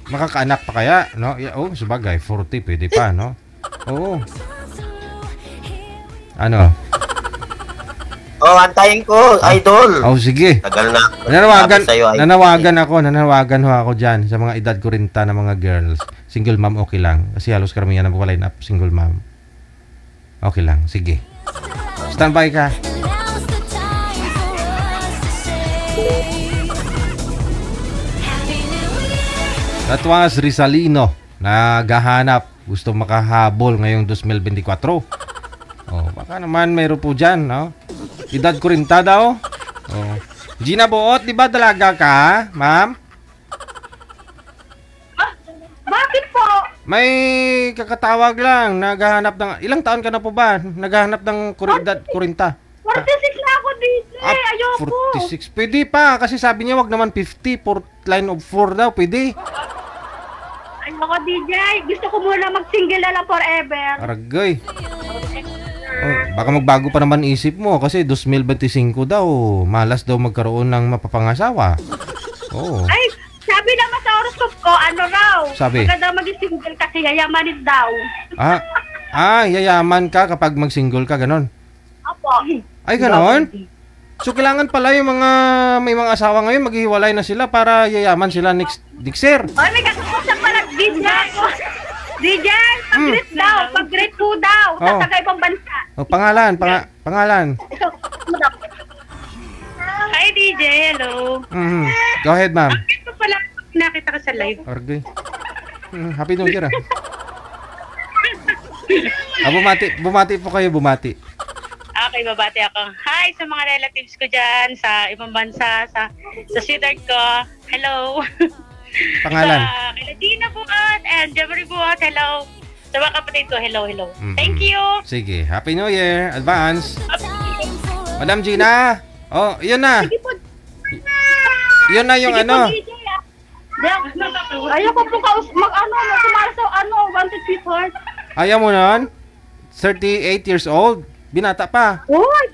Makakaanak pa kaya, no? Sabagay, 40 pwede pa, no? Oo. Ano? Antayin ko, idol. Sige. Tagal na. Nanawagan ako dyan sa mga edad ko rin na mga girls. Single mom, okay lang. Kasi halos karamihan na line up, single mom. Okay lang, sige. Standby ka. That was Rizalino. Naghahanap. Gusto makahabol ngayong 2024. Baka naman mayroon po dyan, no? Edad ko rin daw. Gina Buot, di ba dalaga ka, ma'am? Bakit po? May kakatawag lang. Naghahanap ng... Ilang taon ka na po ba? Naghahanap ng edad 40. 46 na ako, DJ. Ayoko. 46. Pwede pa. Kasi sabi niya wag naman 50. Line of 4 daw. Pwede. Ayoko, DJ. Gusto ko muna mag-single na lang forever. Aragay. Baka magbago pa naman isip mo. Kasi 2025 daw. Malas daw magkaroon ng mapapangasawa. Ay, sabi naman sa horoscope ko, ano raw? Sabi? Maganda mag-single kasi yayamanin daw. Yayaman ka kapag mag-single ka, ganon. Opo. Ay, ganon? So, kailangan pala yung may mga asawa ngayon, maghihiwalay na sila para yayaman sila next year. Ay, may kakakusap pala, DJ. DJ, pag-grade daw. Pag-grade 2 daw. Sa tagaibang bansa. Pangalan. Hi, DJ. Hello. Go ahead, ma'am. Bakit mo pala nakita ka sa live? Argay. Happy New Year, Bumati po kayo, bumati. Okay, babati ako. Hi sa mga relatives ko dyan, sa ibang bansa, sa sweetheart ko. Hello. Pangalan? Sa Kilatina Buat and Jeffrey Buat. Hello. Sa mga kapatid ko, hello. Thank you. Sige, Happy New Year. Advance. Madam Gina. Yun na. Sige po. Yun na yung Sige ano. Po, DJ, ayoko po sumara sa wanted people. Ayaw mo nun? 38 years old? Binata pa. Uy,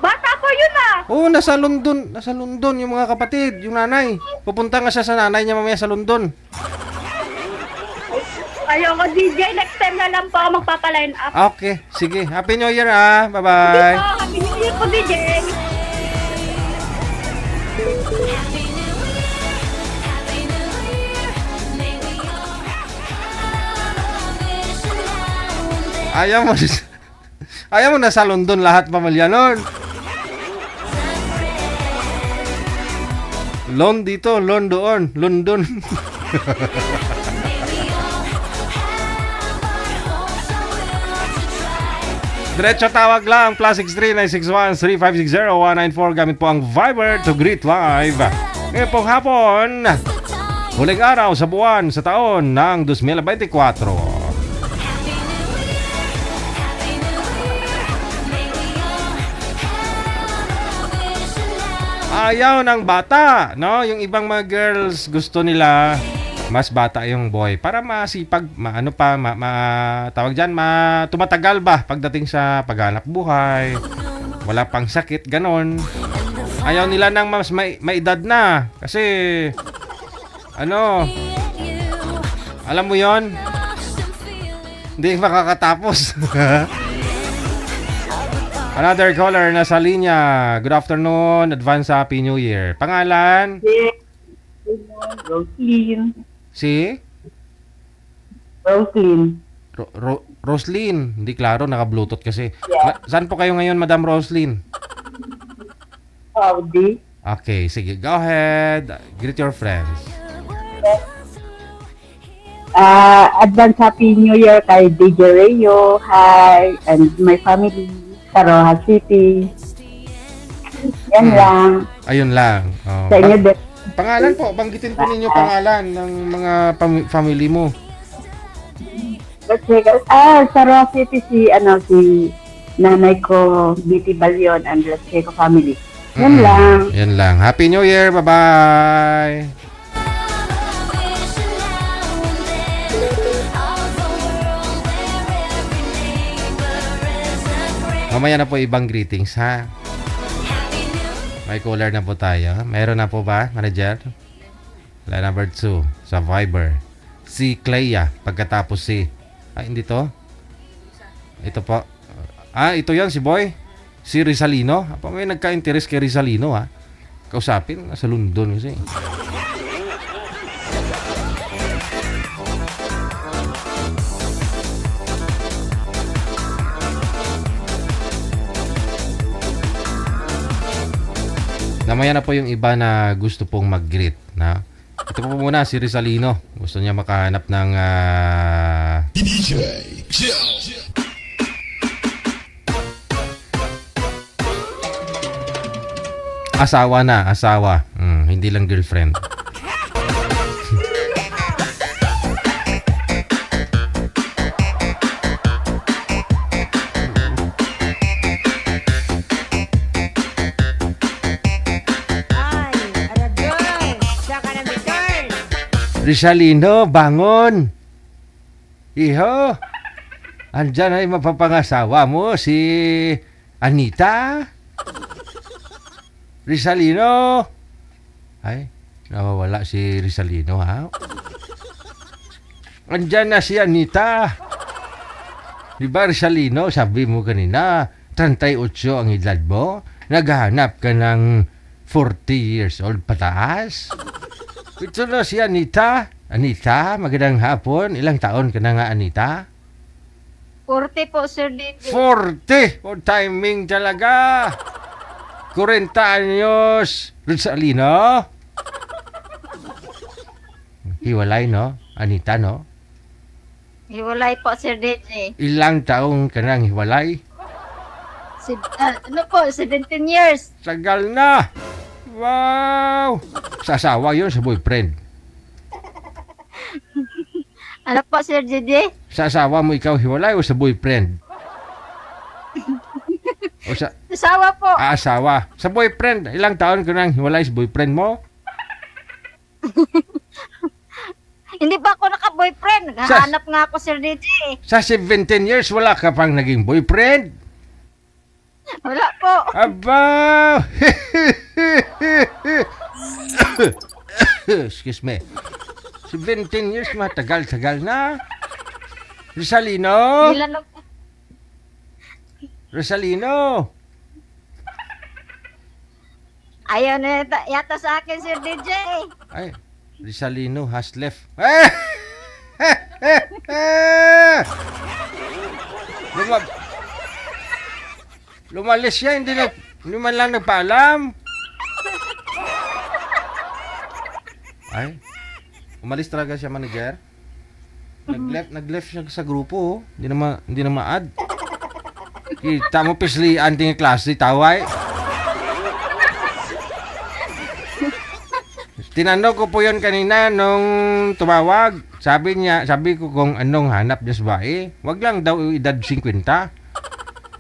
bata ko yun nasa London. Nasa London yung mga kapatid, yung nanay. Pupunta nga siya sa nanay niya mamaya sa London. Ayoko, DJ. Next time na lang po ako magpapaline up. Okay, sige. Happy New Year, Bye-bye. Happy New Year po, DJ. Ayaw mo nasa London lahat pamilya nun. Dito, London. Diretso tawag lang, +63 961 3560 194 gamit po ang Viber to greet live. Ngayon pong hapon, huling araw sa buwan sa taon ng 2024. Ayaw ng bata, no? Yung ibang mga girls gusto nila mas bata yung boy para masipag, tawag diyan, tumatagal ba pagdating sa paghanap buhay. Wala pang sakit, ganon. Ayaw nila ng mas may edad na kasi alam mo yon, hindi makakatapos. Another caller na sa linya. Good afternoon. Advance Happy New Year. Pangalan? Roslyn. Si? Roslyn. Roslyn. Hindi klaro, naka-bluetooth kasi. Yeah. Saan po kayo ngayon, Madam Roslyn? Saudi. Okay, sige. Go ahead. Greet your friends. Advance Happy New Year kay DJ Rayo. Hi. And my family. Sa Rojas City. Yan lang. Ayun lang. Sa inyo din. Pangalan po. Banggitin po ninyo pangalan ng mga family mo. Sa Rojas City si nanay ko, Biti Balyon, and Lasseco family. Yan lang. Yan lang. Happy New Year. Bye-bye. Mamaya na po ibang greetings, ha? May caller na po tayo. Meron na po ba, manager? Line number 2 sa Viber. Si Clea, pagkatapos si... hindi to. Ito po. Ito yan, si Boy. Si Rizalino. May nagka-interest kay Rizalino, ha? Kausapin, nasa London kasi. Namaya na po yung iba na gusto pong mag-greet, na. Ito po muna si Rizalino. Gusto niya makahanap ng DJ asawa na, asawa. Hindi lang girlfriend. Rizalino, bangon! Iho! Andyan ay mapapangasawa mo, si Anita? Rizalino! Ay, nawawala si Rizalino, ha? Andyan na si Anita! Diba, Rizalino, sabi mo kanina, 38 ang edad mo? Naghahanap ka ng 40 years old pataas? Ito na si Anita. Anita, magandang hapon. Ilang taon ka na nga, Anita? 40 po, Sir DJ. 40! O, timing talaga. 40 anyos. Rizalino? Hiwalay, no? Anita, no? Hiwalay po, Sir DJ. Ilang taong ka nang hiwalay? 17 years. Tagal na. Wow! Sa asawa yun, sa boyfriend. Ano po, Sir DJ? Sa asawa mo ikaw hiwalay o sa boyfriend? O sa... Asawa po. Asawa. Sa boyfriend, ilang taon ka nang hiwalay sa boyfriend mo? Hindi ba ako naka-boyfriend? Naghahanap nga ako, Sir DJ. Sa 17 years, wala ka pang naging boyfriend? Wala po. Aba! Excuse me. 17 years, matagal-tagal na. Rizalino? Rizalino? Ayaw na yata sa akin, Sir DJ. Ay, Rizalino has left. Lumalis siya, hindi man lang nagpaalam. Ay, umalis talaga siya, manager. Nag-left siya sa grupo, oh. Hindi na ma-add. Kita mo pisli anting klase taway. Tinanong ko po yun kanina nung tumawag. Sabi ko kung anong hanap niya sa bae. Wag lang daw edad 50.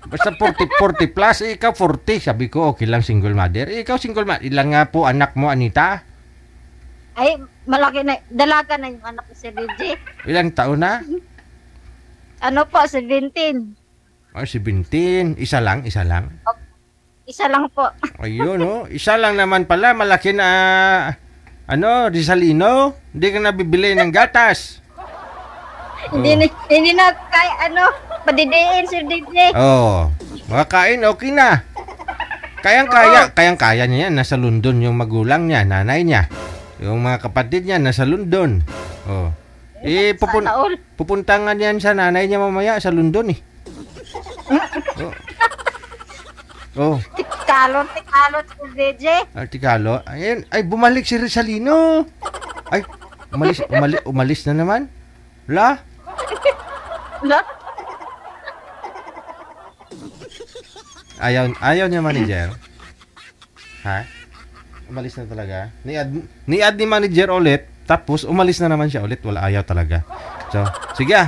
Basta 40 plus, ikaw 40. Sabi ko, okay lang single mother. Ikaw single mother. Ilang nga po anak mo, Anita? Ay, malaki na. Dalaga na yung anak ko, Sir DJ. Ilang taon na? Ano po, 17. Oh, 17. Isa lang? Isa lang po. Ayun, oh. Isa lang naman pala. Malaki na, Rizalino. Hindi ka nabibili ng gatas. Hindi na kaya, padidiin, Sir DJ. Makakain, okay na. Kayang-kaya niya yan. Nasa London yung magulang niya, nanay niya. Yung mga kapatid niya, nasa London. Pupunta nga niyan sa nanay niya mamaya sa London, eh. Tikalo, Sir DJ. Tikalo. Ayun, ay, bumalik si Rizalino. Ay, umalis na naman. La? Ayaw niya, manager. Ha? Umalis na talaga. Ni-add ni manager ulit, tapos umalis na naman siya ulit. Wala, ayaw talaga. So, sige.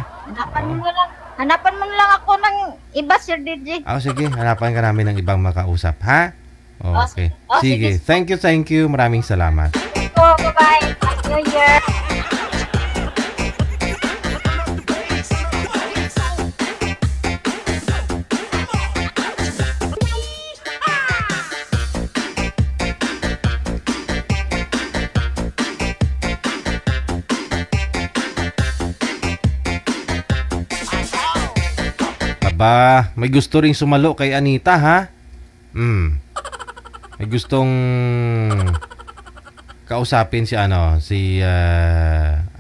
Hanapan mo lang ako ng iba, Sir DJ. Sige. Hanapan ka namin ng ibang makausap, ha? Okay. Sige. Thank you. Maraming salamat. Bye-bye. Happy New Year. Aba, may gusto ring sumalo kay Anita, ha? May gustong kausapin si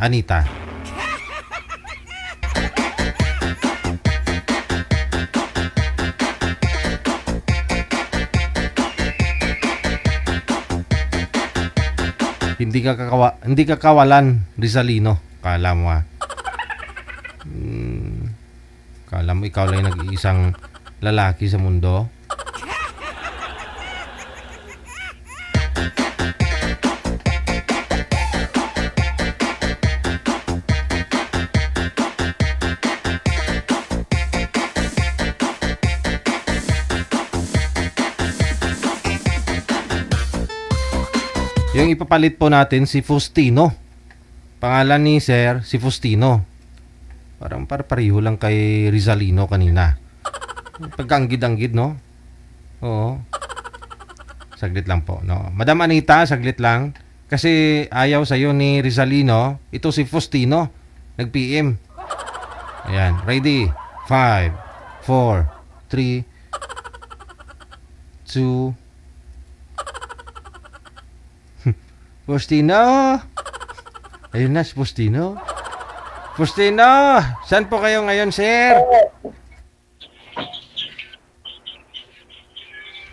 Anita. Hindi ka kawalan, Rizalino. Kala mo, ha? Kala mo ikaw lang nag-iisang lalaki sa mundo? Yung ipapalit po natin si Faustino. Pangalan ni Sir, si Faustino. Parang pareho lang kay Rizalino kanina. Pagkanggid-anggid, no? Oo. Saglit lang po, no? Madam Anita, saglit lang. Kasi ayaw sa'yo ni Rizalino. Ito si Faustino. Nag-PM. Ayan. Ready? 5, 4, 3, 2, Faustino! Ayun na si Faustino. Faustino! Saan po kayo ngayon, sir?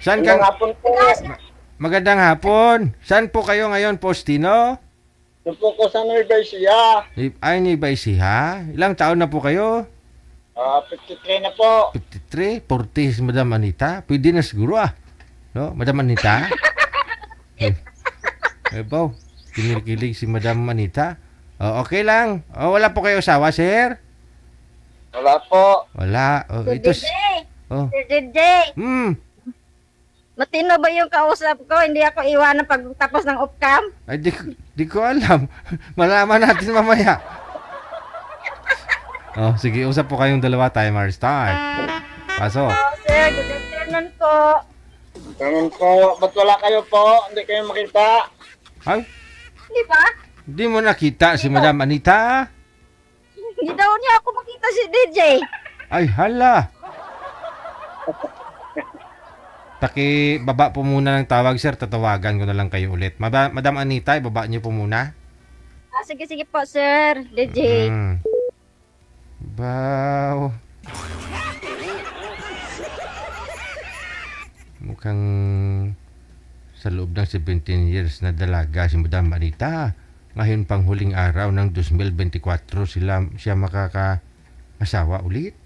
Saan ka? Magandang hapon. Saan po kayo ngayon, Faustino? Doon po ko sa Nueva Ecija. Ay, Nueva Ecija? Ilang taon na po kayo? 53 na po. 53? 40 si Madam Anita? Pwede na siguro, no? Madam Anita? Ebaw, kinikilig si Madam Anita. Okay lang. Wala po kayo asawa, sir? Wala po. Wala. Ito. Sir DJ. Matino ba yung kausap ko? Hindi ako iwanan pag tapos ng off-cam? Ay, di ko alam. Malaman natin mamaya. Sige, usap po kayong dalawa. Timer start. Pasok. Sir, good afternoon po. Ganun po. Ba't wala kayo po? Hindi kayo makita. Ay? Di ba? Hindi mo nakita si Madam Anita? Hindi daw niya ako makita si DJ. Ay, hala. Baba po muna ng tawag, sir. Tatawagan ko na lang kayo ulit. Madam Anita, ibaba niyo po muna. Sige po, sir. DJ. Wow. Mukhang sa loob ng 17 years na dalaga si Madam Anita. Ngayon pang huling araw ng 2024 siya makaka-asawa ulit.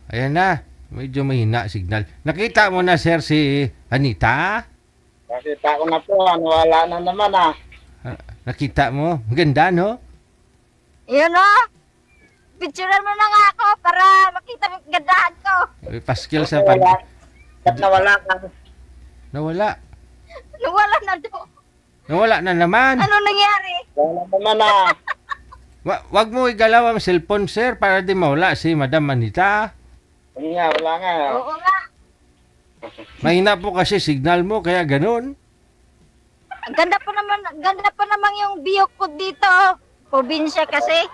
Ayan na. Medyo mahina signal. Nakita mo na, sir, si Anita? Nakita ko na po. Wala na naman Nakita mo? Ganda, no? Yun picturean mo na nga ako para makita mo gandahan ko. Paskil sa Ba't nawala ka? Nawala. Nawala na do. Nawala na naman. Ano nangyari? Wala naman Wag mo igalaw ang cellphone, sir, para di mawala si Madam Anita. Wala nga. Oo nga. Mahina po kasi signal mo, kaya ganun. Ang ganda pa naman yung view ko dito. Probinsya kasi.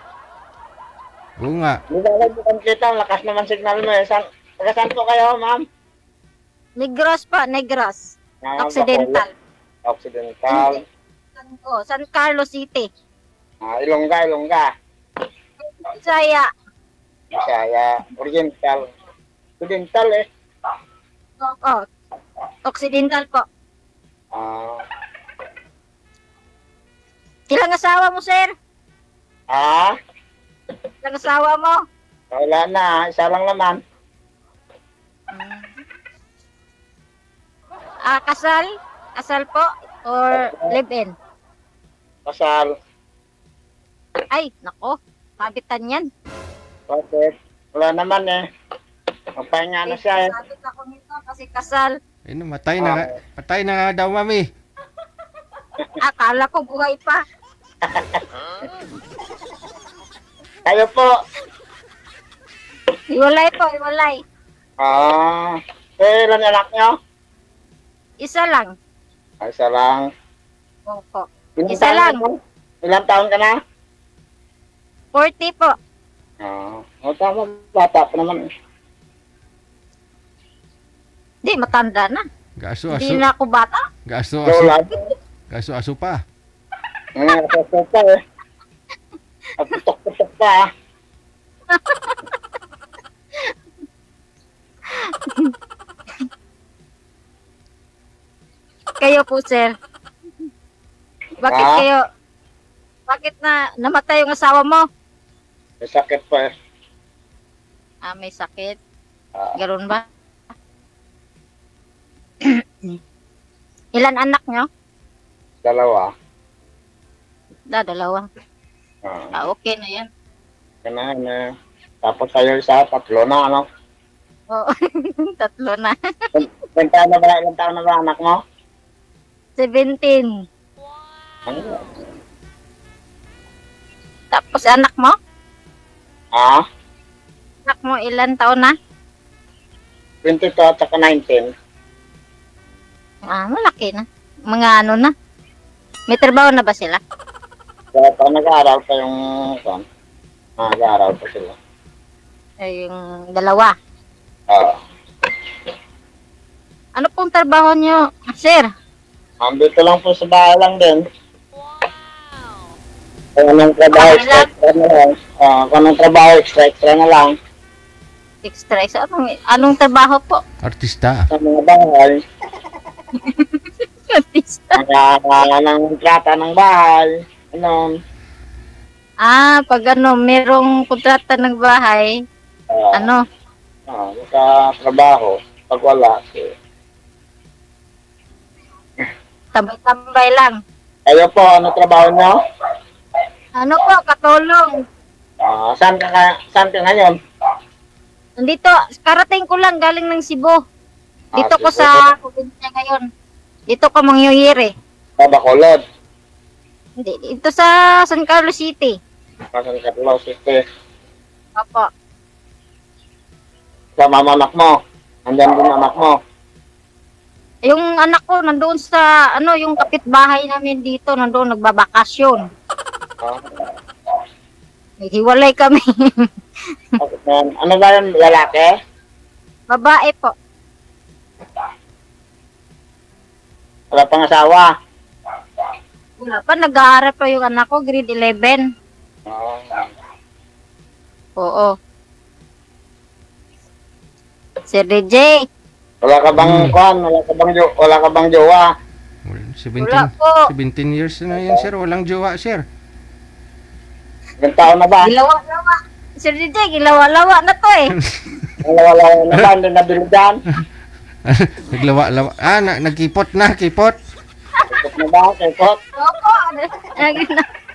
Oo nga. Hindi ko kita, lakas naman signal mo. Saan po kayo, ma'am? Negros pa, Negros. Occidental. Occidental. San Carlos City. Ilongga. Bisaya. Oriental. Occidental Occidental po. Ilang asawa mo, sir? Ilang asawa mo? Wala na, isa lang naman. Kasal? Kasal po? Or live-in? Kasal. Ay, nako. Kabitan yan. Bakit? Wala naman Magpahinga na siya Sabit ako nito kasi kasal. Matay na nga daw, mami. Akala ko buhay pa. Kayo po. Iwalay po, iwalay. Ilan anak nyo? Isa lang. Isa lang. Opo. Ilang Isa taon lang. ka na? Ilang taon ka na? 40 po. Tama. Bata pa naman. Hindi, matanda na. Gaso-aso. Hindi na ako bata. Gaso-aso. Lola. Gaso-aso pa. Kaso pa eh. Putok-putok pa ah. Kayo po, sir. Bakit Ah? kayo? Bakit na namatay yung asawa mo? May sakit pa eh. May sakit. Ah. Ganun ba? Ilan anak nyo? Dalawa. Dalawa. Okay na yan. Ganun. Tapos sa'yo isa, 3 na ano? Oo, 3 na. Ilang taon na ba anak mo? 17. Ano? Tapos anak mo? Anak mo ilan taon na? 22 at saka 19. Malaki na. Mga ano na. May trabaho na ba sila? Kaya nag-aaral pa yung nag-aaral pa sila. Yung dalawa. Ano pong trabaho nyo, sir? Dito lang po sa bahay lang din. Kung anong trabaho, extra na lang. Kung anong trabaho, extra na lang. Extra. Anong trabaho po? Artista. Sa mga bahay. Artista. Ng kontrata ng bahay. Ano? Pag merong kontrata ng bahay, Makatrabaho. Pag wala, tambay-tambay lang. Kayo po, ano trabaho nyo? Ano po, katulong. Saan ka ngayon? Nandito, karating ko lang galing ng Cebu. Dito ko Cebu. sa probinsya ngayon. Dito ko mangyuyiri. Bacolod. Hindi, dito sa San Carlos City. San Carlos City. Opo. Sa mama anak mo. Andyan din anak mo. Yung anak ko nandoon sa yung kapitbahay namin dito, nandoon nagbabakasyon. Naghiwalay kami. Ano ba yun, lalaki? Babae po. Wala pang asawa? Wala pa, nag-aaral pa yung anak ko, grade 11. Oo. Sir DJ. Wala ka bang wala ka bang jowa? 17 Wala po. 17 years na yan, sir. Walang jowa, sir. Ilang taon na ba? Gilawa-lawa. Sir DJ, gilawa-lawa na to eh. Wala na ba? Hindi nabiligan? Naglawa-lawa. Nagkipot na, kipot. Kipot na ba? Kipot? Opo.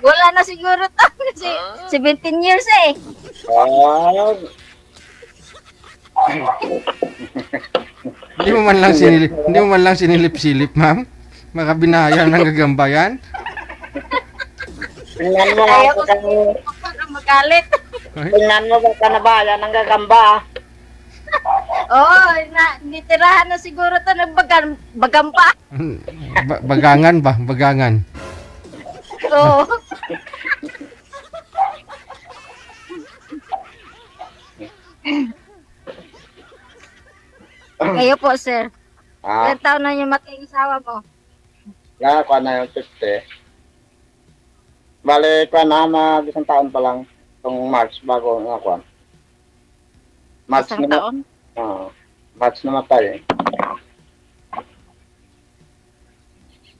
Wala na siguro to. Kasi 17 years eh. Hindi mo man lang sinilip-silip, ma'am. Makabinaya ng gagambayan. Tingnan mo Ayaw ko nga sa magalit. tingnan mo baka nabayan ng gagamba. Nitirahan na siguro to ng bagampa. Bagangan ba? Bagangan. Oo. Kayo po, sir. Ilang taon na yung matay asawa mo? Kuha na yung 50. Bale, kuha na isang taon pa lang. Itong March bago kuha. Isang taon? March namatay.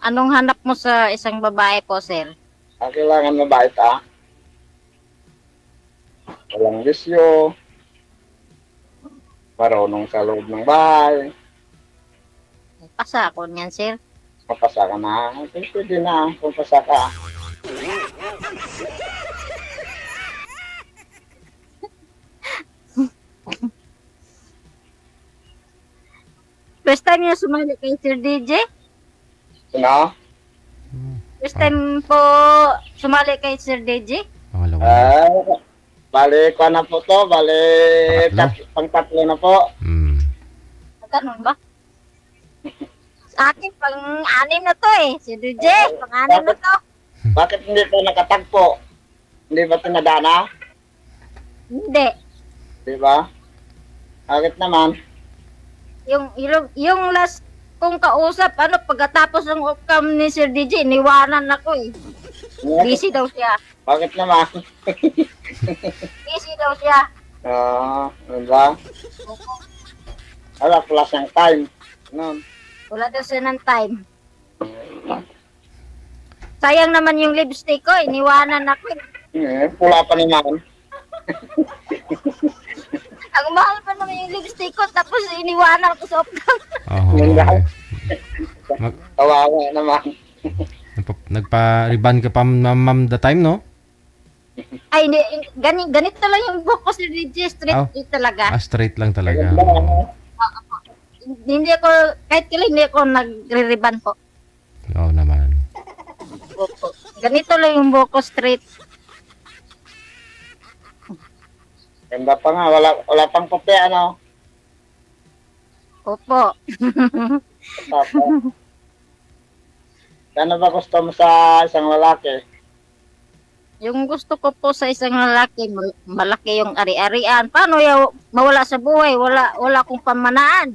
Anong hanap mo sa isang babae po, sir? Kailangan mabait walang bisyo. Marunong sa loob ng bahay. Pasa ako niyan, sir. Mapasa ka na. Pwede na kung pasa ka. First time niya sumali kay Sir DJ? Sino? First time po sumali kay Sir DJ? Bale, kuha na po to. Bale, pang-tatlo na po. Ganun ba? Akin, pang-anim na to eh. Si DJ, pang-anim na to. Bakit hindi ka nakatagpo? Hindi ba tinadana? Hindi. Di ba? Bakit naman? Yung last kong kausap, pagkatapos ng upcam ni Sir DJ, niwanan ako eh. Busy daw siya. Bakit naman? Busy daw siya. Diba? Wala, plus ng time. Wala daw siya ng time. Sayang naman yung lipstick ko, iniwanan ako. Pula pa naman. Ang mahal pa naman yung lipstick ko, tapos iniwanan ko sa upcam. Kawawa naman. Nagpa-riban ka pa, ma'am, the time, no? Ay, ganito lang yung buhok ko si DJ, straight talaga. Straight lang talaga. Hindi ako, kahit kailan hindi ako nagre-riban po. Oo naman. Ganito lang yung buhok ko, straight. Ganda pa nga, wala pang puti, ano? Opo. Ano ba gusto mo sa isang lalaki? Yung gusto ko po sa isang lalaki, malaki yung ari-arian. Paano yung mawala sa buhay? Wala akong pamanaan.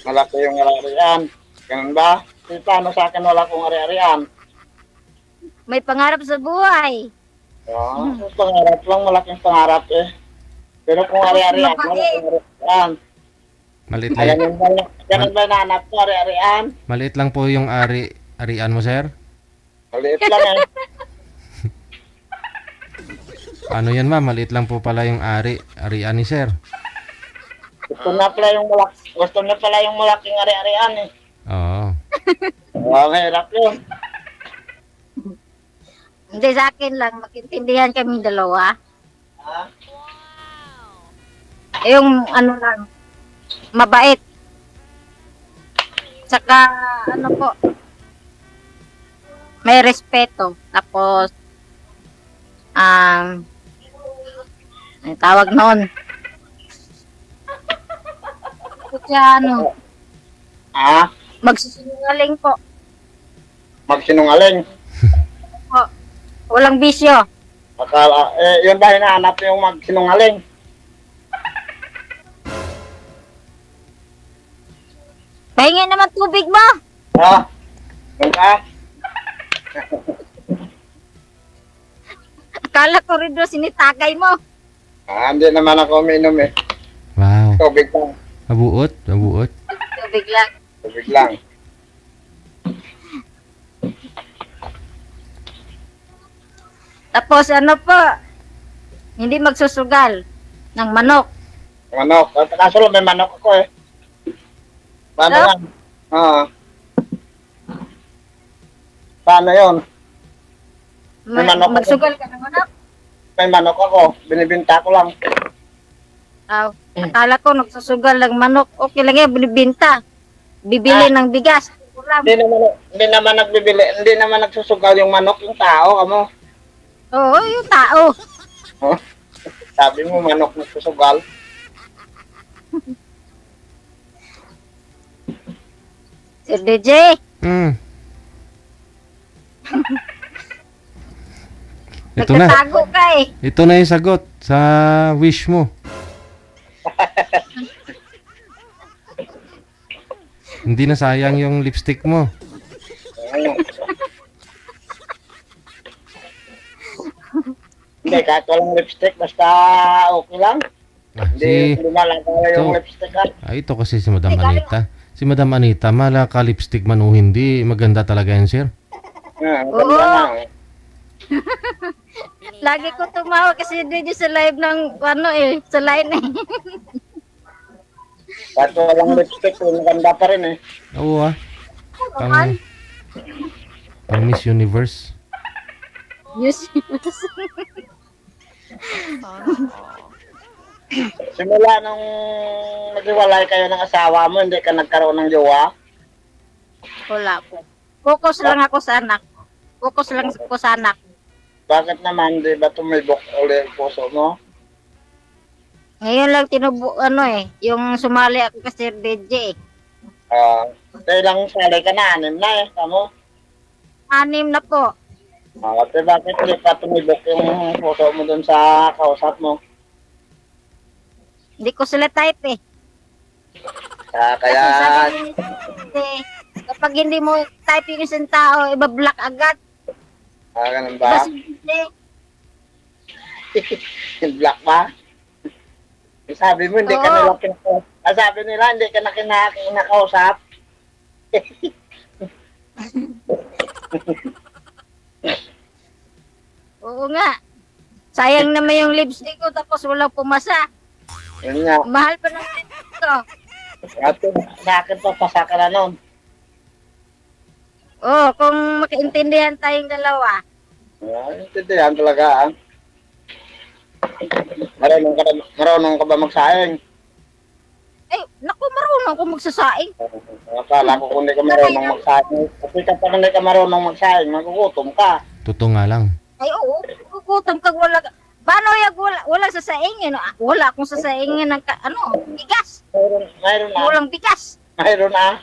Malaki yung ari-arian. Ganun ba? Paano sa akin wala akong ari-arian? May pangarap sa buhay. Pangarap lang, malaking pangarap eh. Pero kung ari-arian, malaking ari-arian. Maliit lang. Ganun ba nahanap ko, ari-arian? Maliit lang po yung arian mo, sir? Maliit lang eh. Ano yan, ma'am? Maliit lang po pala yung arian ni sir. Gusto na pala yung malaking ari-arian eh. Oo. Mahirap yun. Hindi, sa akin lang, makintindihan kami dalawa. Yung lang, mabait. Saka, po, may respeto. Tapos, may tawag noon. Kaya magsisinungaling po. Magsinungaling? Po. Walang bisyo. Akala, yun ba hinahanap yung magsinungaling? Pahingin naman tubig mo. Yun ka? Akala ko rin doon sinitagay mo. Hindi naman ako uminom eh. Wow. Tubig lang. Mabuot. Tubig lang. Tubig lang. Tapos po, hindi magsusugal ng manok. Manok? Kaso lang may manok ako eh. Paano yan? Paano yun? Magsugal ka ng manok? May manok ako. Binibinta ko lang. Akala ko nagsusugal ng manok. Okay lang yan, binibinta. Bibili ng bigas. Hindi naman nagbibili. Hindi naman nagsusugal yung manok, yung tao. Kamo? Oo, yung tao. Sabi mo manok nagsusugal. Sir DJ. Ito na. Nagtatago ka eh. Ito na yung sagot sa wish mo. Hindi na sayang yung lipstick mo. Hindi, kahit walang lipstick, basta okay lang. Hindi malagawa yung lipstick. Ito kasi si Madam Anita. Si Madam Anita, malaka lipstick man o hindi, maganda talaga yan, sir. Maganda na. Lagi ko tumawa kasi DJ sa live ng sa line eh. Kahit walang lipstick, maganda pa rin eh. Oo pang Miss Universe. Miss Universe. Simula nung naghiwalay kayo ng asawa mo, hindi ka nagkaroon ng jowa? Wala po. Focus lang ako sa anak. Focus lang ako sa anak. Bakit naman, di ba tumibok ulit ang puso mo? Ngayon lang yung sumali ako kasi DJ. Ilang sali ka na? 6 na eh. Tamo? 6 na po. Ate, bakit hindi pa tumibok yung photo mo dun sa kausap mo? Hindi ko sila type eh. Kaya... Kasi sabi ni kapag hindi mo type yung isang tao, iba-block agad. Ganun ba? Black ba? Sabi mo, hindi ka nila kinakausap. Sabi nila, hindi ka na kinakausap. Oo nga. Sayang naman yung lipstick ko tapos walang pumasa. Yun nga. Mahal pa ng lipstick ko. Ate, bakit pa pasa ka na nun? Oo, kung makaintindihan tayong dalawa. Intindihan talaga, ah. Marunong ka ba magsaing? Eh, naku, marunong ko magsasaing. Akala ko kung hindi ka marunong magsaing. Kasi kapag hindi ka marunong magsaing, magugutom ka. Totoo nga lang. Ay, oo, magugutom kag wala. Paano yung wala sasaingin? Wala akong sasaingin ng bigas. Mayroon na. Walang bigas. Mayroon na.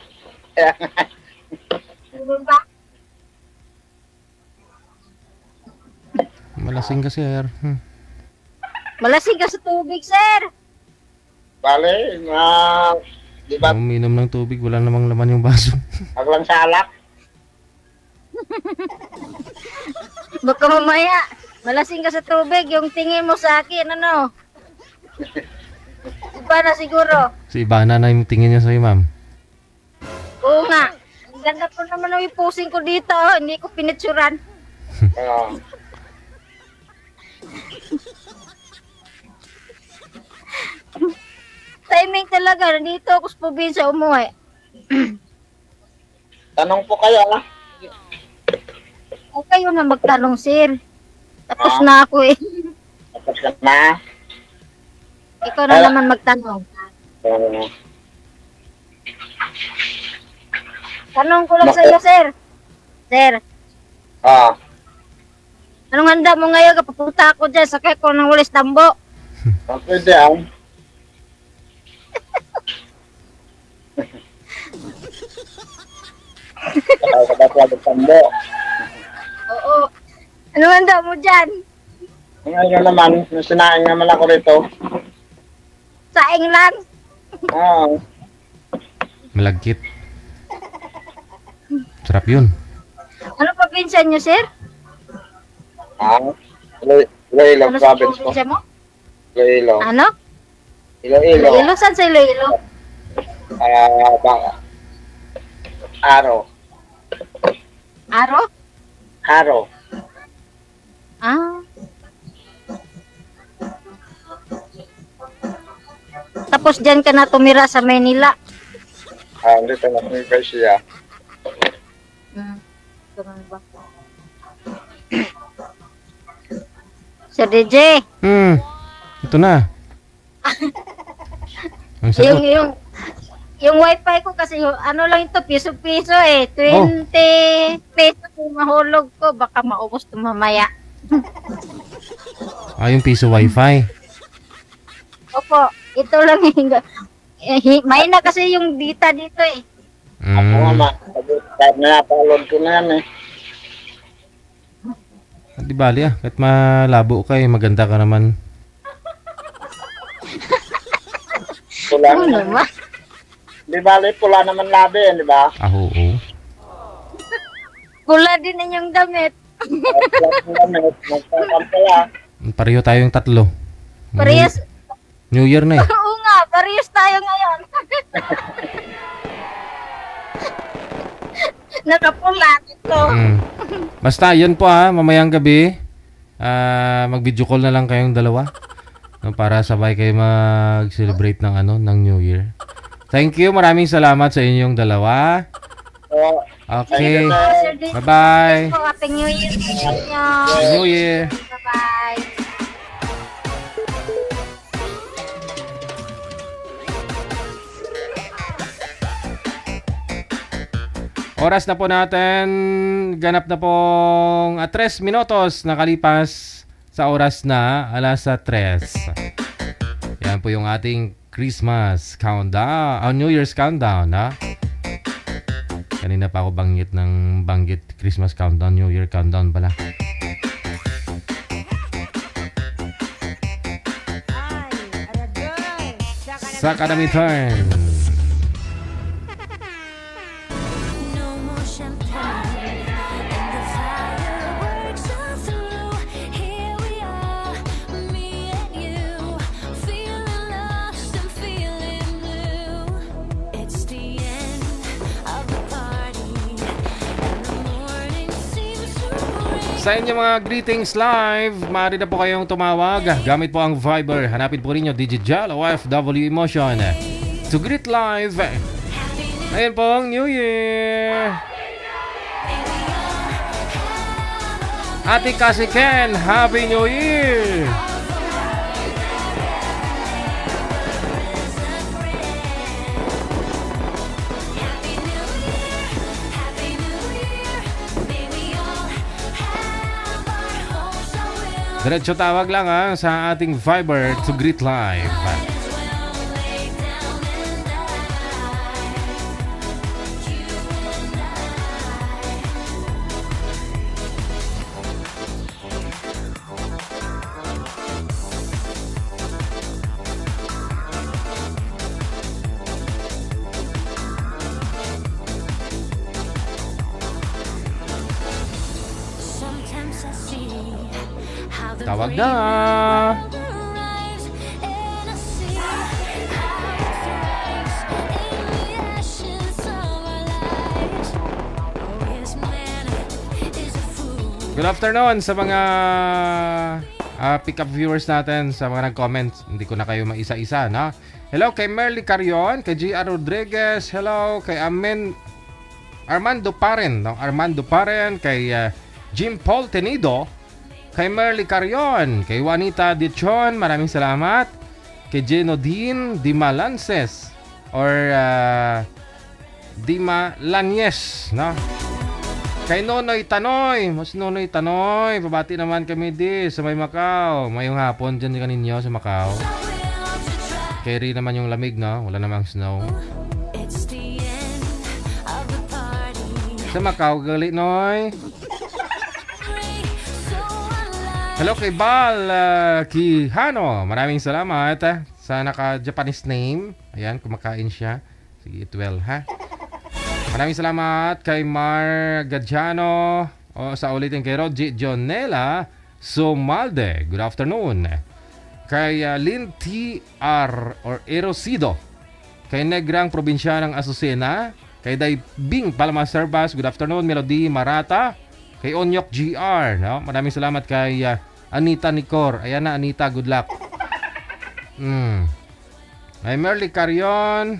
Mayroon ba? Malasing ka, sir. Malasing ka sa tubig, sir. Bale, di ba? Uminom ng tubig, wala namang laman yung baso. Aglang salak. Baka mamaya, malasing ka sa tubig, yung tingin mo sa akin, ano? Iba na siguro. Si Ibana na yung tingin niya sa'yo, ma'am. Oo nga. Ang ganda po naman ang ipusing ko dito, hindi ko pinitsuran. Timing talaga, nandito ako sa probinsya umuwi. Tanong po kayo, ah. O kayo na magtanong, sir. Tapos na ako eh. Tapos ka na. Ikaw na naman magtanong. Tanong ko lang sa iyo, sir. Sir. Anong handa mo ngayon? Kapapunta ako dyan. Sakay ko ng walis tambo. Pwede, ah. Oo. Anong handa mo dyan? Ngayon naman, sinaing naman ako rito. Saing lang? Oo. Malagkit. Sarap yun. Ano probinsya nyo, sir? Iloilo, Ano sa province ko. probinsya mo? Iloilo. Ano? Iloilo. Iloilo? Saan sa Iloilo? Aro. Aro? Aro. Ah. Tapos dyan ka na tumira sa Manila. Dito na kami kay siya. Ganun ba? Sir DJ. Ito na. Ang sagot. Yung wifi ko kasi ano lang ito, piso-piso eh. 20 pesos yung mahulog ko. Baka maubos ito mamaya. Yung piso wifi. Opo, ito lang yung... may na kasi yung data dito eh. Ako nga, kahit na napalod ko na yan eh. Di bali kahit malabo ka maganda ka naman. Pula naman. Di bali, pula naman labi yan, di ba? Oo. Pula din inyong damit. Pareho tayong tatlo. Parehas. New Year na eh. Oo nga, parehas tayo ngayon. Nakapula ito. Basta yun po mamayang gabi mag-video call na lang kayong dalawa para sabay kayo mag-celebrate ng ng New Year. Thank you, maraming salamat sa inyong dalawa. Okay. Bye-bye. Happy New Year. Happy New Year. Bye-bye. Oras na po natin, ganap na pong 3 minutos nakalipas sa oras na 3:00. Yan po yung ating Christmas countdown, New Year's countdown, Kanina pa ako banggit Christmas countdown, New Year countdown pala. Sa Academy Turn. Sa inyo mga greetings live, maaari na po kayong tumawag gamit po ang Viber. Hanapin po rinyo Digijal OFW Emotion to greet live. Ngayon po ang New Year. Ate Kasi Ken, Happy New Year. Diretso tawag lang sa ating Viber to greet live. Tawag na! Good afternoon sa mga pick-up viewers natin, sa mga nag-comment. Hindi ko na kayo maisa-isa, no? Hello kay Merly Carion, kay G.R. Rodriguez, hello kay Armando Paren, no? Armando Paren, kay Jim Paul Tenido, kay Merly Carion, kay Juanita Dichon, maraming salamat. Kay Genodine Dimalances or Dimalanyes, no? Kay Nonoy Tanoy, mas Nonoy Tanoy, pabati naman kami sa may Macau. Mayong hapon dyan kaninyo sa Macau. Carry naman yung lamig, no? Wala namang snow. Sa Macau, gali, Noy. Hello kay Bal Kihano. Maraming salamat sa naka-Japanese name. Ayan, kumakain siya. Sige, 12 ha. Maraming salamat kay Mar Gadjano. Sa ulitin kay Rodji Jonela Somalde. Good afternoon. Kay Lin T.R. or Erosido. Kay Negrang Probinsya ng Azucena. Kay Daibing Palma Servas. Good afternoon. Melody Marata. Kay Onyok GR, no? Maraming salamat kay Anita Nicor. Ayan na, Anita, good luck. Kay Merly Carion,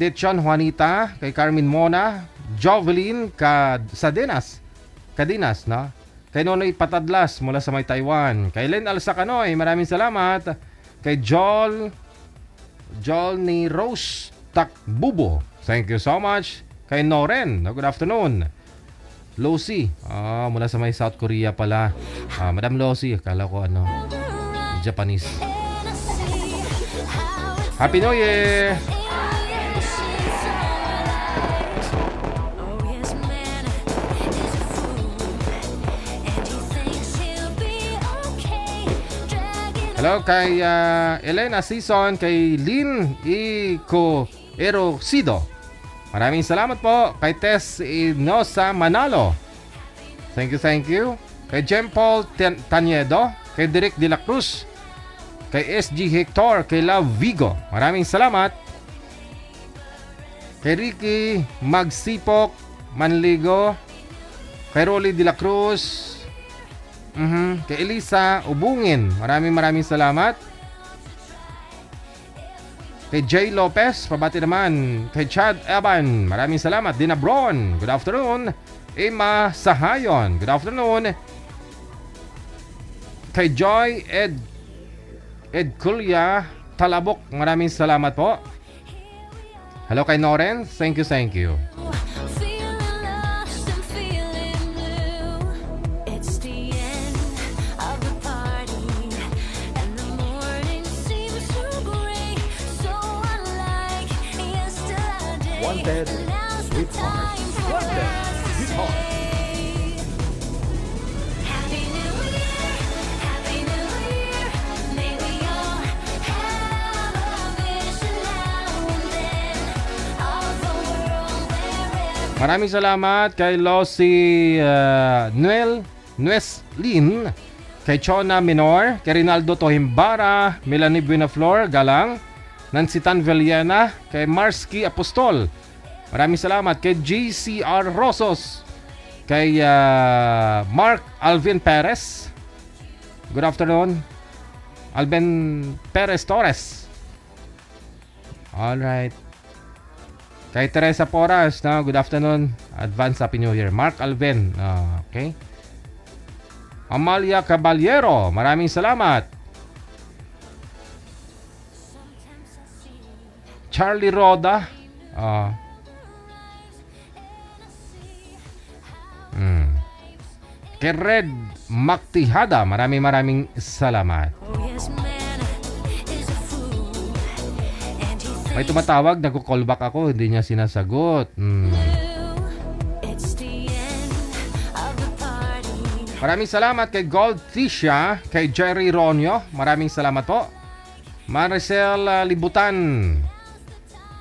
Detchon Juanita, kay Carmen Mona, Jovelyn Kadinas, no? Kay Nonoy Patadlas mula sa may Taiwan. Kay Len Alsacanoy, maraming salamat. Kay Joel ni Rose Takbubo, thank you so much. Kay Noren, good afternoon. Losi, mula sa may South Korea pala. Madam Losi, akala ko Japanese. Happy New Year! Hello kay Elena Season, kay Lin Iko Erosido. Maraming salamat po kay Tess Inosa Manalo. Thank you. Kay Jem Paul Taniedo, kay Derek De La Cruz, kay SG Hector, kay Love Vigo. Maraming salamat. Kay Ricky Magsipok Manligo, kay Rolly De La Cruz, kay Elisa Ubungin. Maraming salamat. Kay Jay Lopez, pabati naman. Kay Chad Evan, maraming salamat. Dina Bron, good afternoon. Emma Sahayon, good afternoon. Kay Joy Ed Kulya Talabok, maraming salamat po. Hello kay Noren, thank you. with heart. London with heart. Maraming salamat kay Losi Nueslin, kay Chona Minor, kay Rinaldo Tohimbara, Melanie Buenaflor Galang, Nancy Tan Villena, kay Marsky Apostol. Maraming salamat kay JCR Rosos, kay Mark Alvin Perez. Good afternoon. Alvin Perez Torres. All right. Kay Teresa Porras, no? Good afternoon. Advance Happy New Year. Mark Alvin. Okay. Amalia Caballero, maraming salamat. Charlie Roda. Kay Red Maktihada, maraming salamat. May tumatawag, nagko-callback ako, hindi niya sinasagot. Maraming salamat kay Goldficia, kay Jerry Ronyo, maraming salamat po. Maricel Libutan,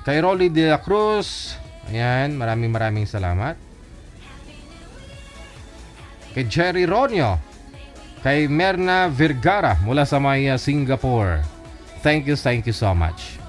kay Rolly de la Cruz, ayan, maraming salamat. Kay Jerry Ronyo, kay Merna Vergara mula sa may Singapore. Thank you so much.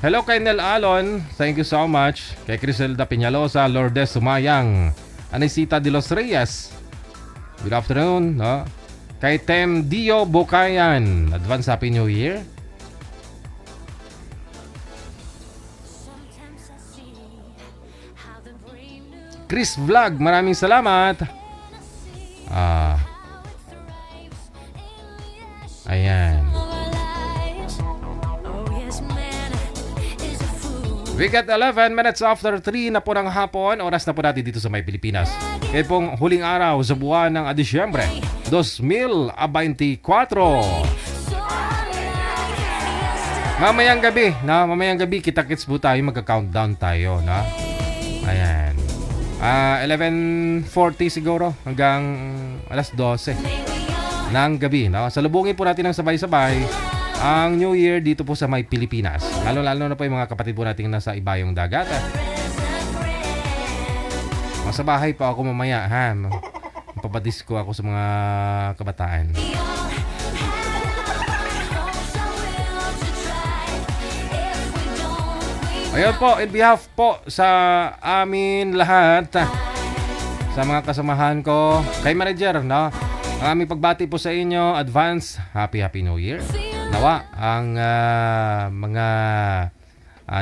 Hello kay Nel Alon, thank you so much. Kay Criselda Peñalosa, Lourdes Sumayang, Anisita de los Reyes, good afternoon. No? Kay Tem Dio Bukayan, advance Happy New Year. Chris Vlog, maraming salamat. Ayan. We got 11 minutes after 3 na po ng hapon. Oras na po natin dito sa may Pilipinas. Kaya pong huling araw sa buwan ng Disyembre 2024. Mamayang gabi, kita-kits po tayo, magka-countdown tayo, no? Ayan. 11:40 siguro hanggang alas 12 ng gabi, no? Salubungin po natin ng sabay-sabay ang New Year dito po sa may Pilipinas. Lalo na po yung mga kapatid po natin nasa ibayong dagat. Sa bahay pa ako mamaya, ha? Papadisko ako sa mga kabataan. Ayun po, in behalf po sa amin lahat, sa mga kasamahan ko, kay manager, no? Ang aming pagbati po sa inyo, advance Happy New Year. Nawa ang mga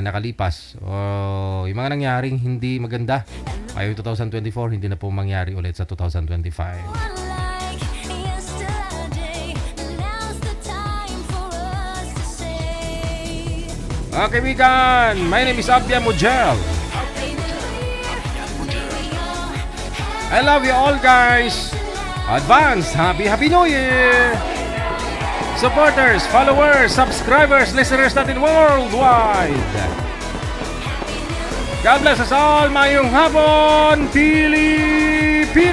nakalipas o yung mga nangyaring hindi maganda ngayong 2024 hindi na po mangyari ulit sa 2025. Mga kaibigan, my name is Abia Mujel. I love you all, guys. Advance Happy New Year. Supporters, followers, subscribers, listeners natin worldwide. God bless us all. Mayong hapon, Pilipinas!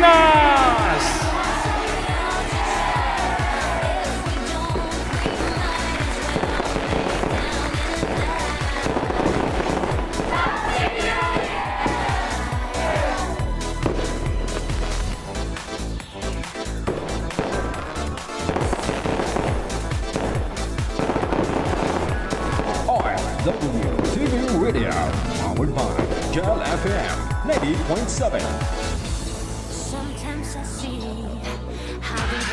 WTV Radio, powered by Gel FM 90.7. Sometimes I see how the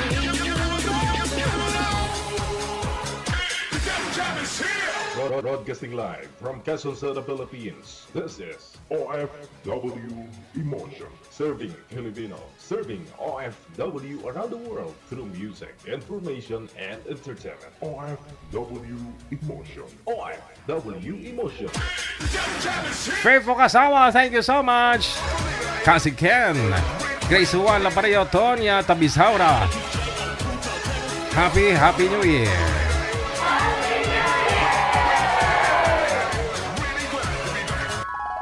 Broadcasting live from Quezon City, Philippines. This is OFW Emotion. Serving Filipino. Serving OFW around the world through music, information, and entertainment. OFW Emotion. OFW Emotion. Faithful Kasawa, thank you so much. Kasi Ken, Grace Juan Lapario, Tonya Tabisaura. Happy New Year.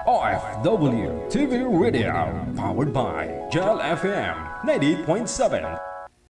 OFW TV Radio, powered by Gel FM 90.7.